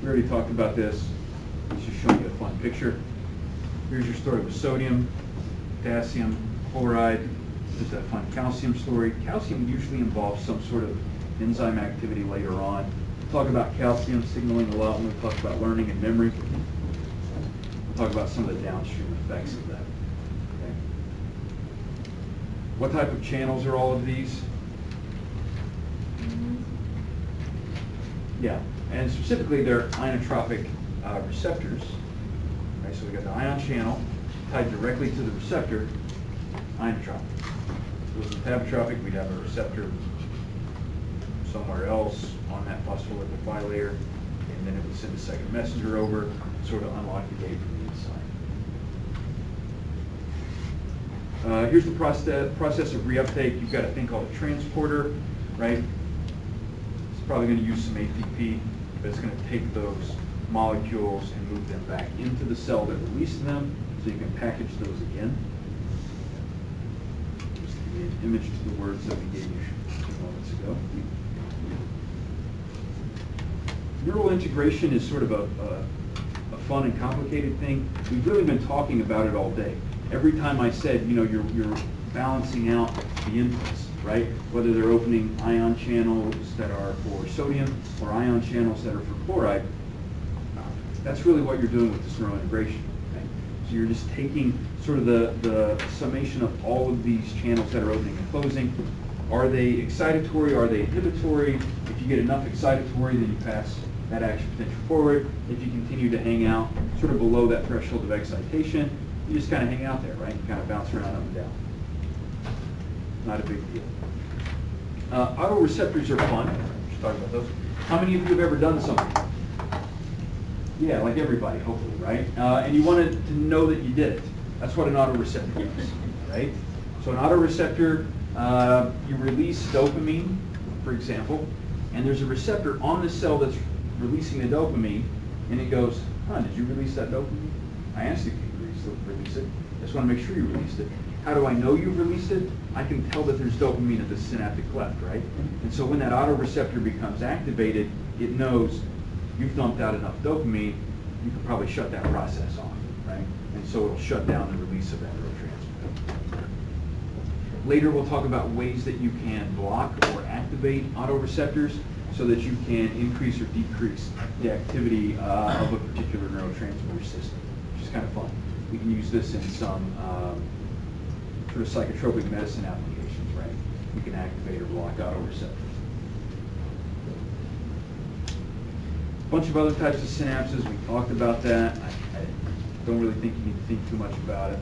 We already talked about this. Let's just show you a fun picture. Here's your story with sodium, potassium, chloride. There's that fun calcium story. Calcium usually involves some sort of enzyme activity later on. We'll talk about calcium signaling a lot when we talk about learning and memory. We'll talk about some of the downstream effects of that. Okay. What type of channels are all of these? Yeah, and specifically they're ionotropic receptors. Right, so we got the ion channel tied directly to the receptor, ionotropic. If it was metabotropic, we'd have a receptor somewhere else on that phospholipid bilayer, and then it would send a second messenger over, sort of unlock the gate from the inside. Here's the process of reuptake. You've got a thing called a transporter, right? It's probably going to use some ATP, but it's going to take those molecules and move them back into the cell that released them, so you can package those again. Just to give you an image to the words that we gave you a few moments ago. Neural integration is sort of a fun and complicated thing. We've really been talking about it all day. Every time I said, you know, you're balancing out the inputs, right? Whether they're opening ion channels that are for sodium or ion channels that are for chloride, that's really what you're doing with this neural integration. Okay? So you're just taking sort of the summation of all of these channels that are opening and closing. Are they excitatory? Are they inhibitory? If you get enough excitatory, then you pass that action potential forward. If you continue to hang out sort of below that threshold of excitation, you just kind of hang out there, right? You kind of bounce around up and down. Not a big deal. Autoreceptors are fun. Just talk about those. How many of you have ever done something? Yeah, like everybody, hopefully, right? And you wanted to know that you did it. That's what an autoreceptor is, right? So an autoreceptor, you release dopamine, for example, and there's a receptor on the cell that's releasing the dopamine, and it goes, did you release that dopamine? I asked you if you release it. I just want to make sure you released it. How do I know you've released it? I can tell that there's dopamine at the synaptic cleft, right? And so when that autoreceptor becomes activated, it knows you've dumped out enough dopamine, you can probably shut that process off, right? And so it'll shut down the release of that neurotransmitter. Later we'll talk about ways that you can block or activate autoreceptors so that you can increase or decrease the activity of a particular neurotransmitter system, which is kind of fun. We can use this in some sort of psychotropic medicine applications, right? We can activate or block autoreceptors. A bunch of other types of synapses, we talked about that. I don't really think you need to think too much about it.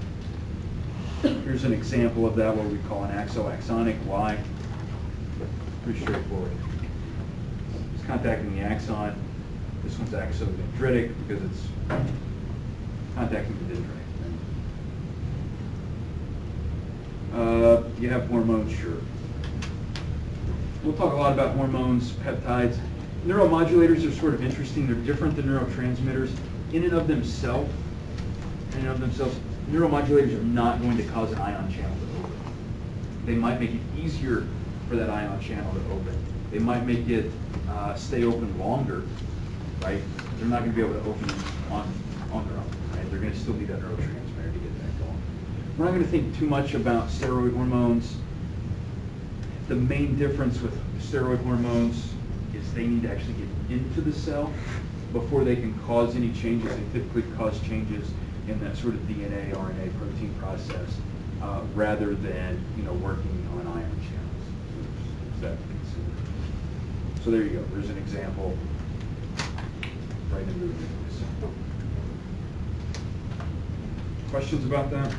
Here's an example of that, what we call an axo-axonic. Why? Pretty straightforward. It's contacting the axon. This one's axodendritic because it's contacting the dendrite. You have hormones, sure. We'll talk a lot about hormones, peptides. Neuromodulators are sort of interesting. They're different than neurotransmitters. In and of themselves, neuromodulators are not going to cause an ion channel to open. They might make it easier for that ion channel to open. They might make it stay open longer, right? They're not going to be able to open on their own, right? They're going to still need that neurotransmitter to get that going. We're not going to think too much about steroid hormones. The main difference with steroid hormones is they need to actually get into the cell before they can cause any changes. They typically cause changes in that sort of DNA, RNA, protein process, rather than working on ion channels. Is that considered? So there you go. There's an example right in the nucleus. Questions about that?